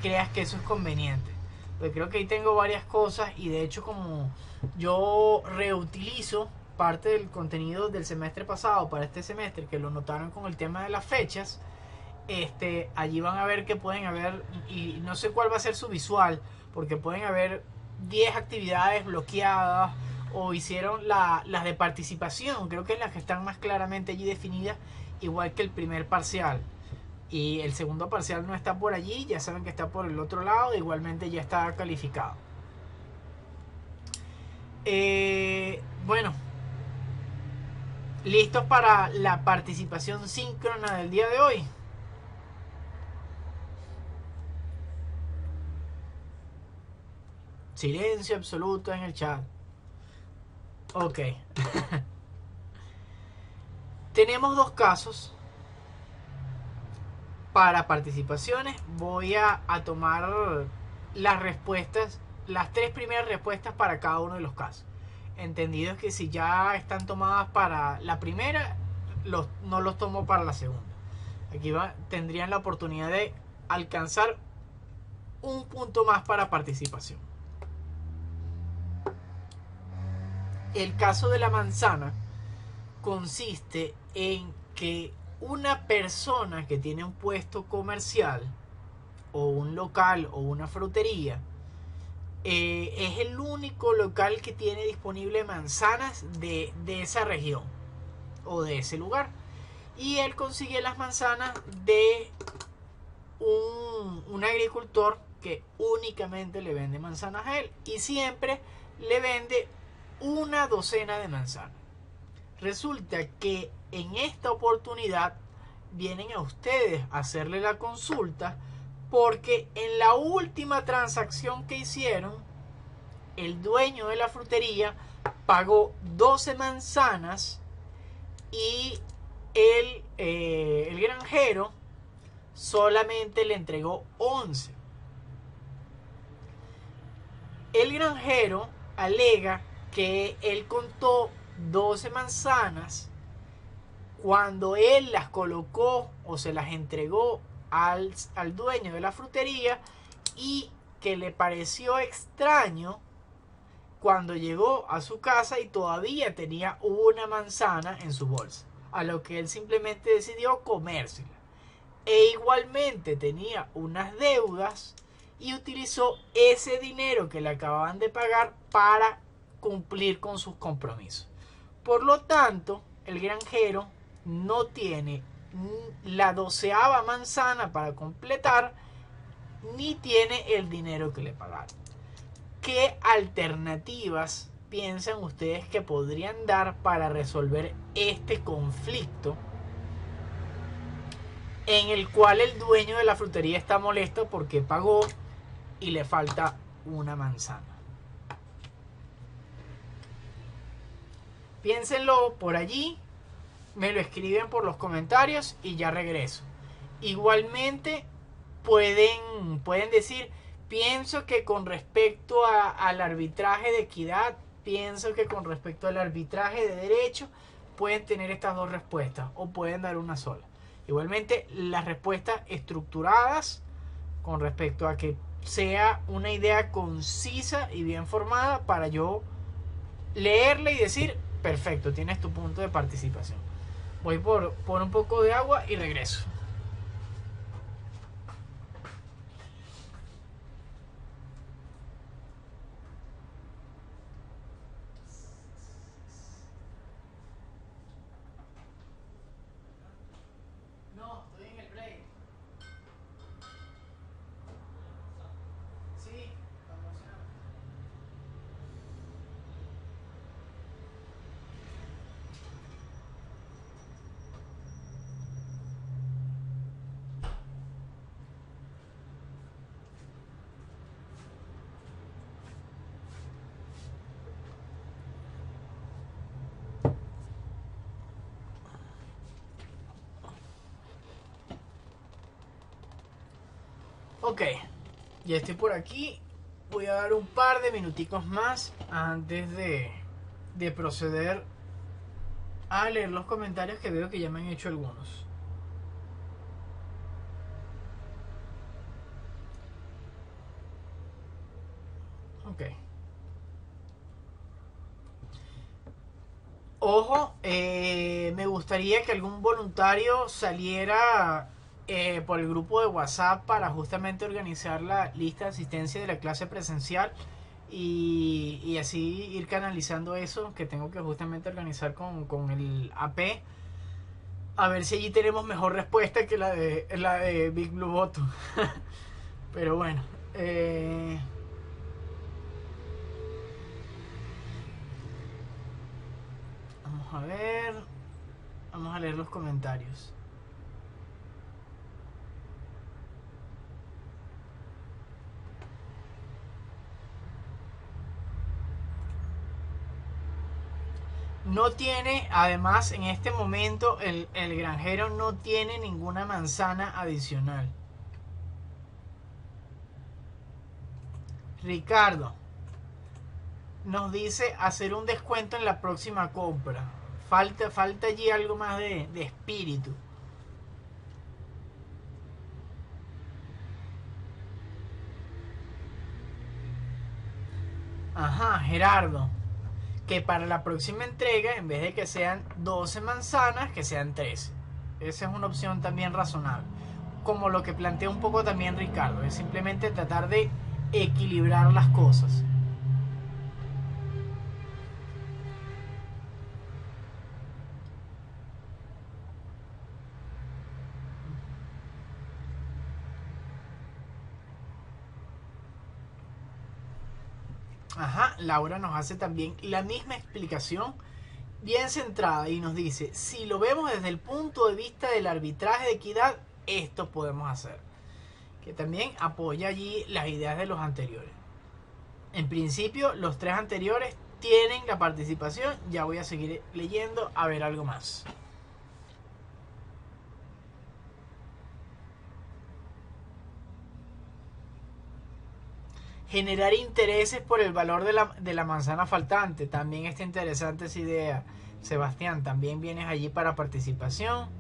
creas que eso es conveniente. Porque creo que ahí tengo varias cosas y de hecho, como yo reutilizo parte del contenido del semestre pasado para este semestre, que lo notaron con el tema de las fechas, allí van a ver que pueden haber, y no sé cuál va a ser su visual, porque pueden haber 10 actividades bloqueadas, o hicieron las de participación, creo que es las que están más claramente allí definidas, igual que el primer parcial. Y el segundo parcial no está por allí, ya saben que está por el otro lado, igualmente ya está calificado. Bueno, ¿listos para la participación síncrona del día de hoy? Silencio absoluto en el chat. Ok. Tenemos 2 casos para participaciones. Voy a tomar las respuestas, las 3 primeras respuestas para cada uno de los casos. Entendido es que si ya están tomadas para la primera, no los tomo para la segunda. Aquí tendrían la oportunidad de alcanzar un punto más para participación. El caso de la manzana consiste en que una persona que tiene un puesto comercial o un local o una frutería es el único local que tiene disponible manzanas de esa región o de ese lugar, y él consigue las manzanas de un agricultor que únicamente le vende manzanas a él y siempre le vende una docena de manzanas. Resulta que en esta oportunidad vienen a ustedes a hacerle la consulta porque en la última transacción que hicieron, el dueño de la frutería pagó 12 manzanas y el granjero solamente le entregó 11. El granjero alega que él contó 12 manzanas cuando él las colocó o se las entregó al dueño de la frutería, y que le pareció extraño cuando llegó a su casa y todavía tenía una manzana en su bolsa, a lo que él simplemente decidió comérsela. E igualmente tenía unas deudas y utilizó ese dinero que le acababan de pagar para cumplir con sus compromisos. Por lo tanto, el granjero no tiene la 12ª manzana para completar, ni tiene el dinero que le pagaron. ¿Qué alternativas piensan ustedes que podrían dar para resolver este conflicto en el cual el dueño de la frutería está molesto porque pagó y le falta una manzana? Piénsenlo por allí, me lo escriben por los comentarios y ya regreso. Igualmente pueden decir: pienso que con respecto al arbitraje de equidad, pienso que con respecto al arbitraje de derecho, pueden tener estas dos respuestas o pueden dar una sola. Igualmente, las respuestas estructuradas con respecto a que sea una idea concisa y bien formada para yo leerla y decir: perfecto, tienes tu punto de participación. Voy por un poco de agua y regreso. No, estoy en el break. Sí, vamos a... Ok, ya estoy por aquí. Voy a dar un par de minuticos más antes de proceder a leer los comentarios, que veo que ya me han hecho algunos. Ok. Ojo, me gustaría que algún voluntario saliera por el grupo de WhatsApp para justamente organizar la lista de asistencia de la clase presencial y así ir canalizando eso que tengo que justamente organizar con el AP, a ver si allí tenemos mejor respuesta que la de Big Blue Bottom. Pero bueno, vamos a ver, vamos a leer los comentarios. No tiene, además, en este momento el granjero no tiene ninguna manzana adicional. Ricardo nos dice hacer un descuento en la próxima compra. Falta allí algo más de espíritu. Ajá, Gerardo, que para la próxima entrega, en vez de que sean 12 manzanas, que sean 13. Esa es una opción también razonable. Como lo que plantea un poco también Ricardo, es simplemente tratar de equilibrar las cosas. Ajá, Laura nos hace también la misma explicación, bien centrada, y nos dice: si lo vemos desde el punto de vista del arbitraje de equidad, esto podemos hacer. que también apoya allí las ideas de los anteriores. En principio, los 3 anteriores tienen la participación. Ya voy a seguir leyendo a ver algo más. Generar intereses por el valor de la manzana faltante. También está interesante esa idea. Sebastián, también vienes allí para participación.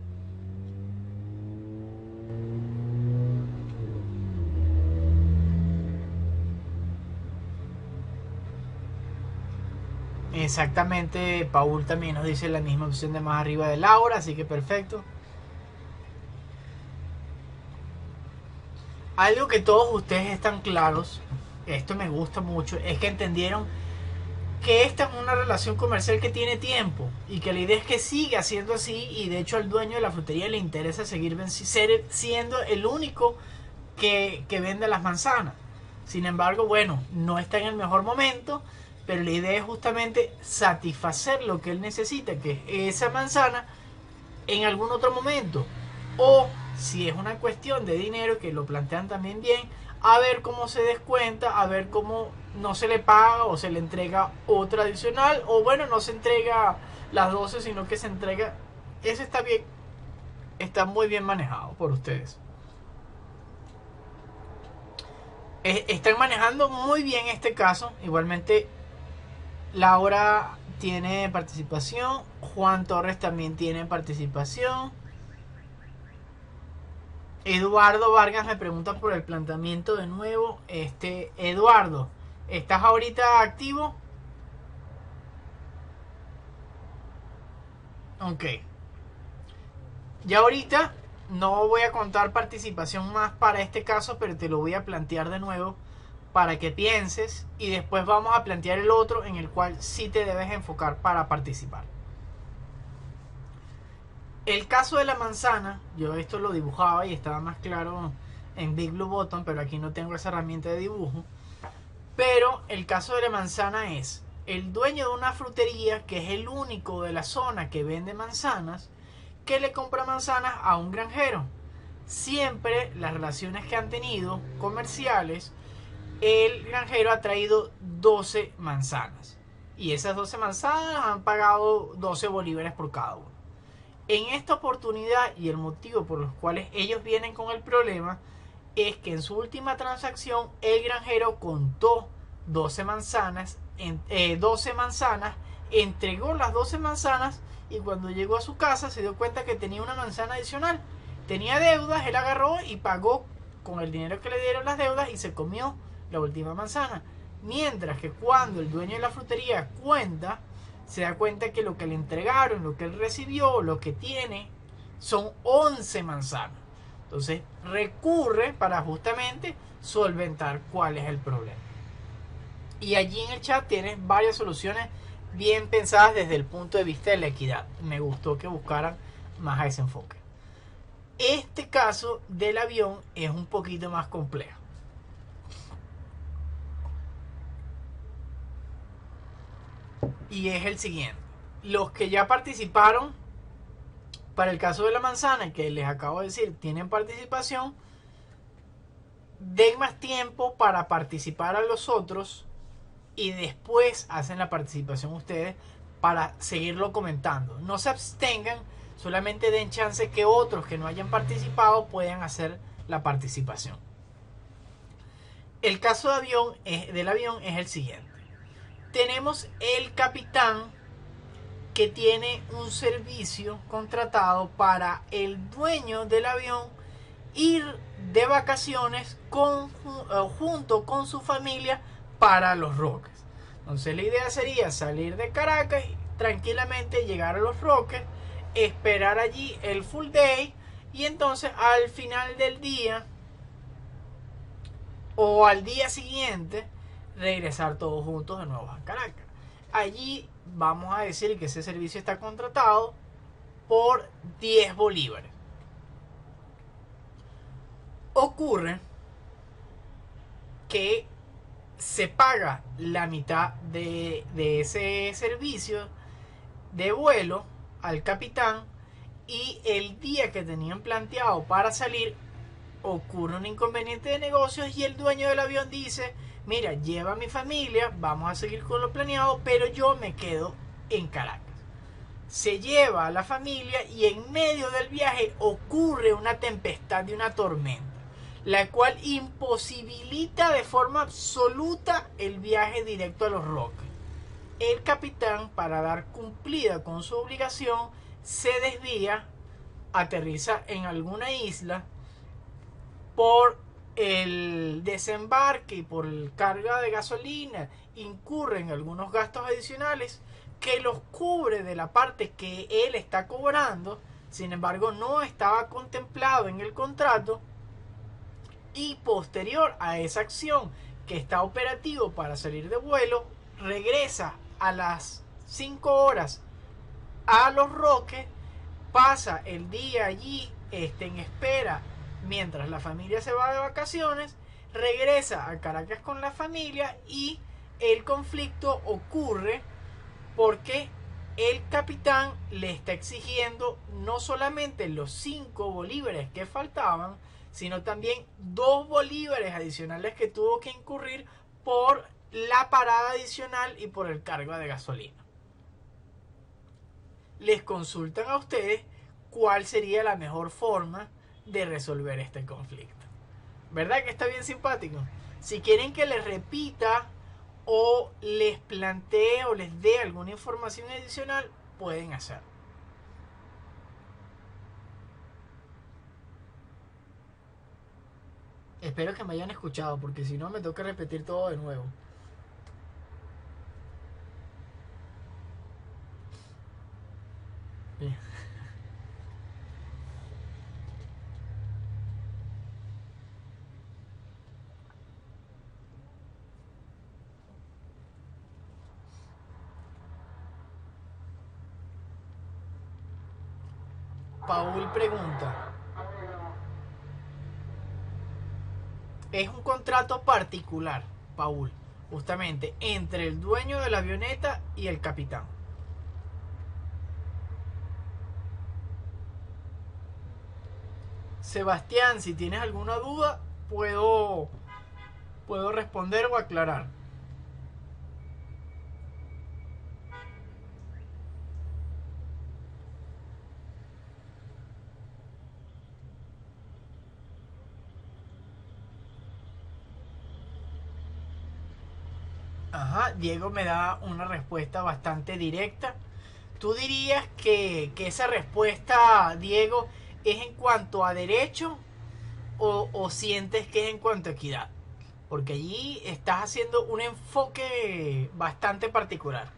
Exactamente, Paul también nos dice la misma opción de más arriba de Laura, así que perfecto. Algo que todos ustedes están claros, esto me gusta mucho, es que entendieron que esta es una relación comercial que tiene tiempo y que la idea es que siga siendo así, y de hecho al dueño de la frutería le interesa seguir siendo el único que vende las manzanas. Sin embargo, bueno, no está en el mejor momento, pero la idea es justamente satisfacer lo que él necesita, que es esa manzana, en algún otro momento. O si es una cuestión de dinero, que lo plantean también bien, a ver cómo se descuenta, a ver cómo no se le paga o se le entrega otra adicional, o bueno, no se entrega las 12, sino que se entrega. Eso está bien, está muy bien manejado por ustedes. Están manejando muy bien este caso. Igualmente, Laura tiene participación, Juan Torres también tiene participación. Eduardo Vargas me pregunta por el planteamiento de nuevo. Eduardo, ¿estás ahorita activo? Ok. Ya ahorita no voy a contar participación más para este caso, pero te lo voy a plantear de nuevo para que pienses, y después vamos a plantear el otro en el cual sí te debes enfocar para participar. El caso de la manzana, yo esto lo dibujaba y estaba más claro en Big Blue Button, pero aquí no tengo esa herramienta de dibujo. Pero el caso de la manzana es el dueño de una frutería, que es el único de la zona que vende manzanas, que le compra manzanas a un granjero. Siempre las relaciones que han tenido comerciales, el granjero ha traído 12 manzanas. Y esas 12 manzanas han pagado 12 bolívares por cada uno. En esta oportunidad, y el motivo por los cuales ellos vienen con el problema, es que en su última transacción el granjero contó 12 manzanas, entregó las 12 manzanas, y cuando llegó a su casa se dio cuenta que tenía una manzana adicional. Tenía deudas, él agarró y pagó con el dinero que le dieron las deudas y se comió la última manzana. Mientras que cuando el dueño de la frutería cuenta, se da cuenta que lo que le entregaron, lo que él recibió, lo que tiene, son 11 manzanas. Entonces recurre para justamente solventar cuál es el problema. Y allí en el chat tienes varias soluciones bien pensadas desde el punto de vista de la equidad. Me gustó que buscaran más a ese enfoque. Este caso del avión es un poquito más complejo. Y es el siguiente. Los que ya participaron para el caso de la manzana, que les acabo de decir, tienen participación, den más tiempo para participar a los otros y después hacen la participación ustedes para seguirlo comentando. No se abstengan, solamente den chance que otros que no hayan participado puedan hacer la participación. El caso del avión es el siguiente. Tenemos el capitán que tiene un servicio contratado para el dueño del avión ir de vacaciones junto con su familia para Los Roques. Entonces la idea sería salir de Caracas y tranquilamente llegar a Los Roques, esperar allí el full day, y entonces al final del día o al día siguiente regresar todos juntos de nuevo a Caracas. Allí vamos a decir que ese servicio está contratado por 10 bolívares. Ocurre que se paga la mitad de ese servicio de vuelo al capitán, y el día que tenían planteado para salir ocurre un inconveniente de negocios y el dueño del avión dice, mira, lleva a mi familia, vamos a seguir con lo planeado, pero yo me quedo en Caracas. Se lleva a la familia y en medio del viaje ocurre una tempestad y una tormenta, la cual imposibilita de forma absoluta el viaje directo a Los Roques. El capitán, para dar cumplida con su obligación, se desvía, aterriza en alguna isla, por el desembarque y por el carga de gasolina incurren algunos gastos adicionales que los cubre de la parte que él está cobrando. Sin embargo, no estaba contemplado en el contrato, y posterior a esa acción que está operativo para salir de vuelo, regresa a las 5 horas a Los Roques, pasa el día allí en espera mientras la familia se va de vacaciones, regresa a Caracas con la familia y el conflicto ocurre porque el capitán le está exigiendo no solamente los 5 bolívares que faltaban, sino también 2 bolívares adicionales que tuvo que incurrir por la parada adicional y por el cargo de gasolina. Les consultan a ustedes cuál sería la mejor forma de resolver este conflicto. ¿Verdad que está bien simpático? Si quieren que les repita o les plantee o les dé alguna información adicional, pueden hacerlo. Espero que me hayan escuchado, porque si no me toca repetir todo de nuevo. Bien. Paul pregunta: es un contrato particular, Paul, justamente entre el dueño de la avioneta y el capitán. Sebastián, si tienes alguna duda, puedo responder o aclarar. Ajá, Diego me da una respuesta bastante directa. ¿Tú dirías que esa respuesta, Diego, es en cuanto a derecho o sientes que es en cuanto a equidad? Porque allí estás haciendo un enfoque bastante particular.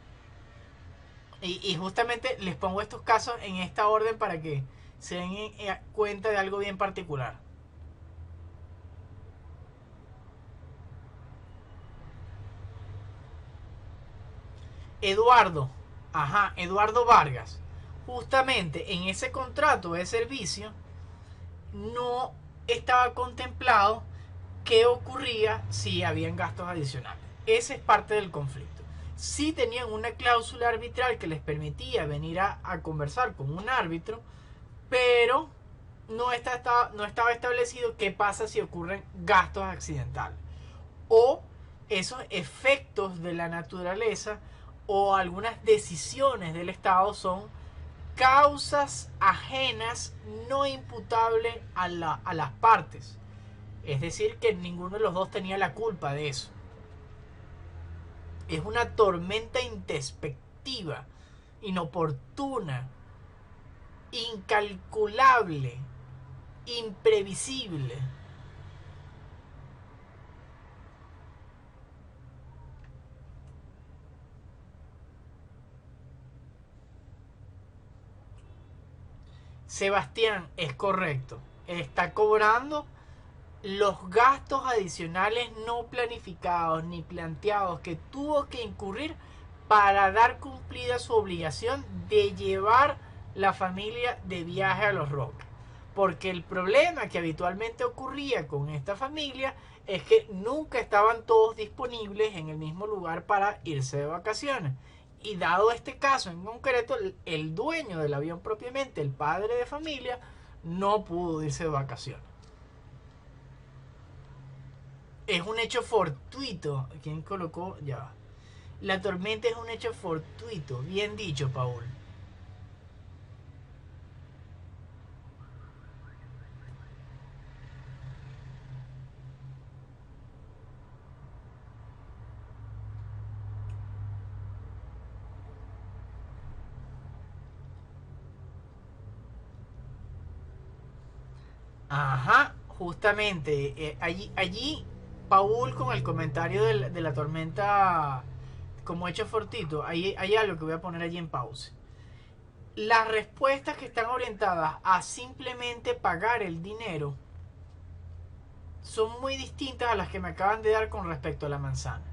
Y justamente les pongo estos casos en esta orden para que se den cuenta de algo bien particular. Eduardo, Eduardo Vargas, justamente en ese contrato de servicio no estaba contemplado qué ocurría si habían gastos adicionales. Ese es parte del conflicto. Sí tenían una cláusula arbitral que les permitía venir a conversar con un árbitro, pero no estaba establecido qué pasa si ocurren gastos accidentales o esos efectos de la naturaleza o algunas decisiones del Estado son causas ajenas no imputables a las partes. Es decir, que ninguno de los dos tenía la culpa de eso. Es una tormenta introspectiva, inoportuna, incalculable, imprevisible. Sebastián, es correcto. Está cobrando los gastos adicionales no planificados ni planteados que tuvo que incurrir para dar cumplida su obligación de llevar la familia de viaje a Los Roques. Porque el problema que habitualmente ocurría con esta familia es que nunca estaban todos disponibles en el mismo lugar para irse de vacaciones. Y dado este caso en concreto, el dueño del avión propiamente, el padre de familia, no pudo irse de vacaciones. Es un hecho fortuito. ¿Quién colocó? Ya va. La tormenta es un hecho fortuito. Bien dicho, Paul. Ajá, justamente. Allí, Paul con el comentario de la tormenta como hecho fortuito, hay algo que voy a poner allí en pausa. Las respuestas que están orientadas a simplemente pagar el dinero son muy distintas a las que me acaban de dar con respecto a la manzana.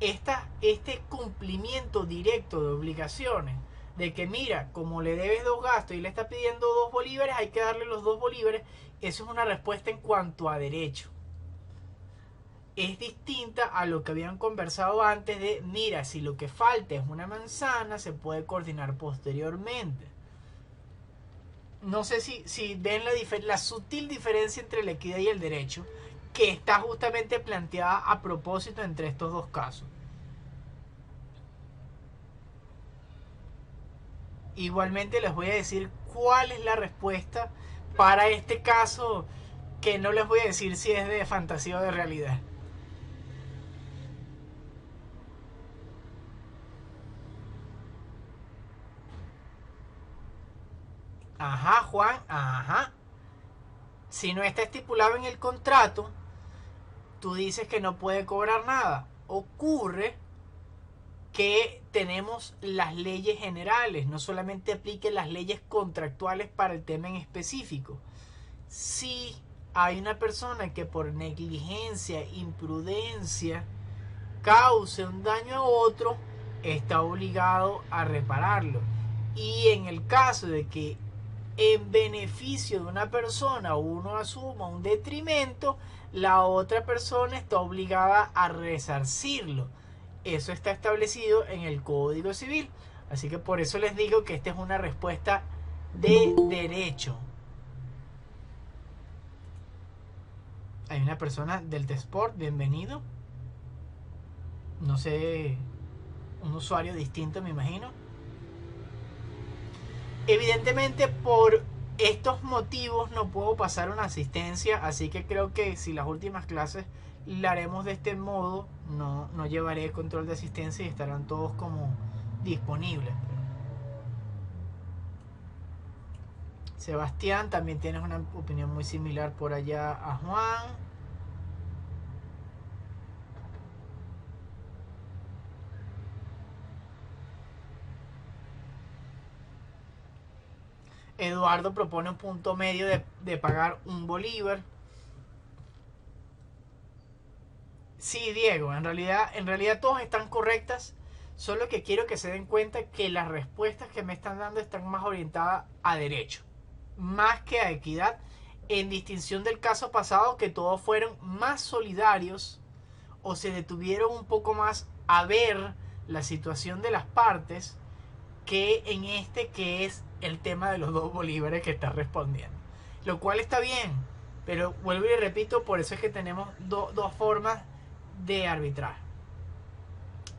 Este cumplimiento directo de obligaciones, de que mira, como le debes 2 gastos y le está pidiendo 2 bolívares, hay que darle los 2 bolívares, eso es una respuesta en cuanto a derecho. Es distinta a lo que habían conversado antes de, mira, si lo que falta es una manzana, se puede coordinar posteriormente. No sé si ven la sutil diferencia entre la equidad y el derecho, que está justamente planteada a propósito entre estos dos casos. Igualmente les voy a decir cuál es la respuesta para este caso, que no les voy a decir si es de fantasía o de realidad. Ajá, Juan, ajá. Si no está estipulado en el contrato, tú dices que no puede cobrar nada. Ocurre que tenemos las leyes generales, no solamente apliquen las leyes contractuales para el tema en específico. Si hay una persona que por negligencia, imprudencia, cause un daño a otro, está obligado a repararlo. Y en el caso de que en beneficio de una persona uno asuma un detrimento, la otra persona está obligada a resarcirlo. Eso está establecido en el Código Civil. Así que por eso les digo que esta es una respuesta de derecho. Hay una persona del T-Sport, bienvenido. No sé, un usuario distinto, me imagino. Evidentemente, por estos motivos no puedo pasar una asistencia, así que creo que si las últimas clases la haremos de este modo, no llevaré el control de asistencia y estarán todos como disponibles. Sebastián, también tienes una opinión muy similar por allá a Juan. Eduardo propone un punto medio de pagar 1 bolívar. Sí, Diego, en realidad todas están correctas, solo que quiero que se den cuenta que las respuestas que me están dando están más orientadas a derecho, más que a equidad, en distinción del caso pasado que todos fueron más solidarios o se detuvieron un poco más a ver la situación de las partes que en este, que es el tema de los 2 bolívares que está respondiendo. Lo cual está bien, pero vuelvo y repito, por eso es que tenemos dos formas de arbitrar.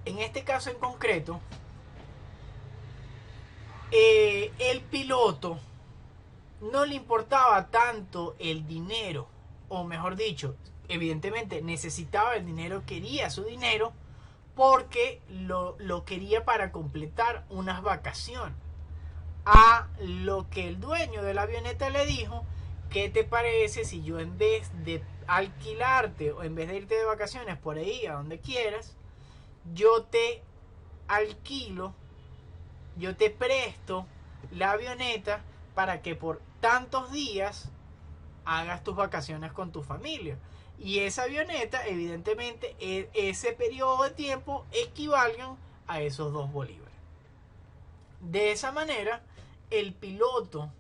En este caso en concreto, el piloto no le importaba tanto el dinero, o mejor dicho, evidentemente necesitaba el dinero, quería su dinero, porque lo quería para completar unas vacaciones. A lo que el dueño de la avioneta le dijo, ¿qué te parece si yo, en vez de alquilarte o en vez de irte de vacaciones por ahí a donde quieras, yo te alquilo, yo te presto la avioneta para que por tantos días hagas tus vacaciones con tu familia? Y esa avioneta, evidentemente, ese periodo de tiempo equivalgan a esos 2 bolívares. De esa manera, el piloto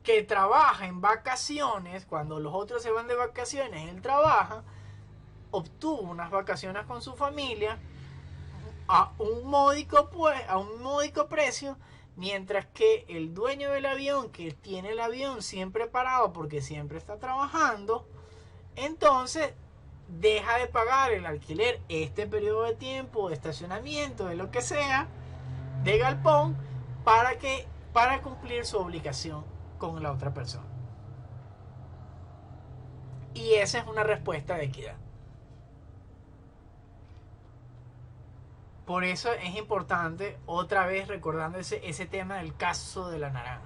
que trabaja en vacaciones, cuando los otros se van de vacaciones, él trabaja, obtuvo unas vacaciones con su familia a un módico precio, mientras que el dueño del avión, que tiene el avión siempre parado porque siempre está trabajando, entonces deja de pagar el alquiler este periodo de tiempo, de estacionamiento, de lo que sea, de galpón, para cumplir su obligación con la otra persona. Y esa es una respuesta de equidad. Por eso es importante, otra vez recordando ese tema del caso de la naranja.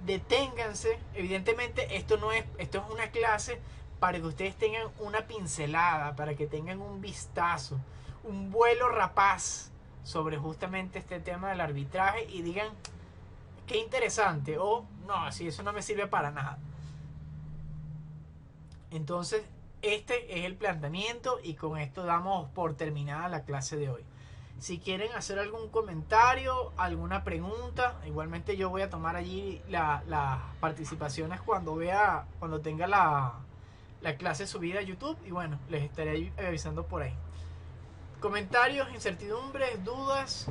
Deténganse, evidentemente esto es una clase para que ustedes tengan una pincelada, para que tengan un vistazo, un vuelo rapaz sobre justamente este tema del arbitraje y digan qué interesante o no, si eso no me sirve para nada. Entonces, este es el planteamiento y con esto damos por terminada la clase de hoy. Si quieren hacer algún comentario, alguna pregunta, igualmente yo voy a tomar allí las participaciones cuando tenga la clase subida a YouTube y bueno, les estaré avisando por ahí. Comentarios, incertidumbres, dudas.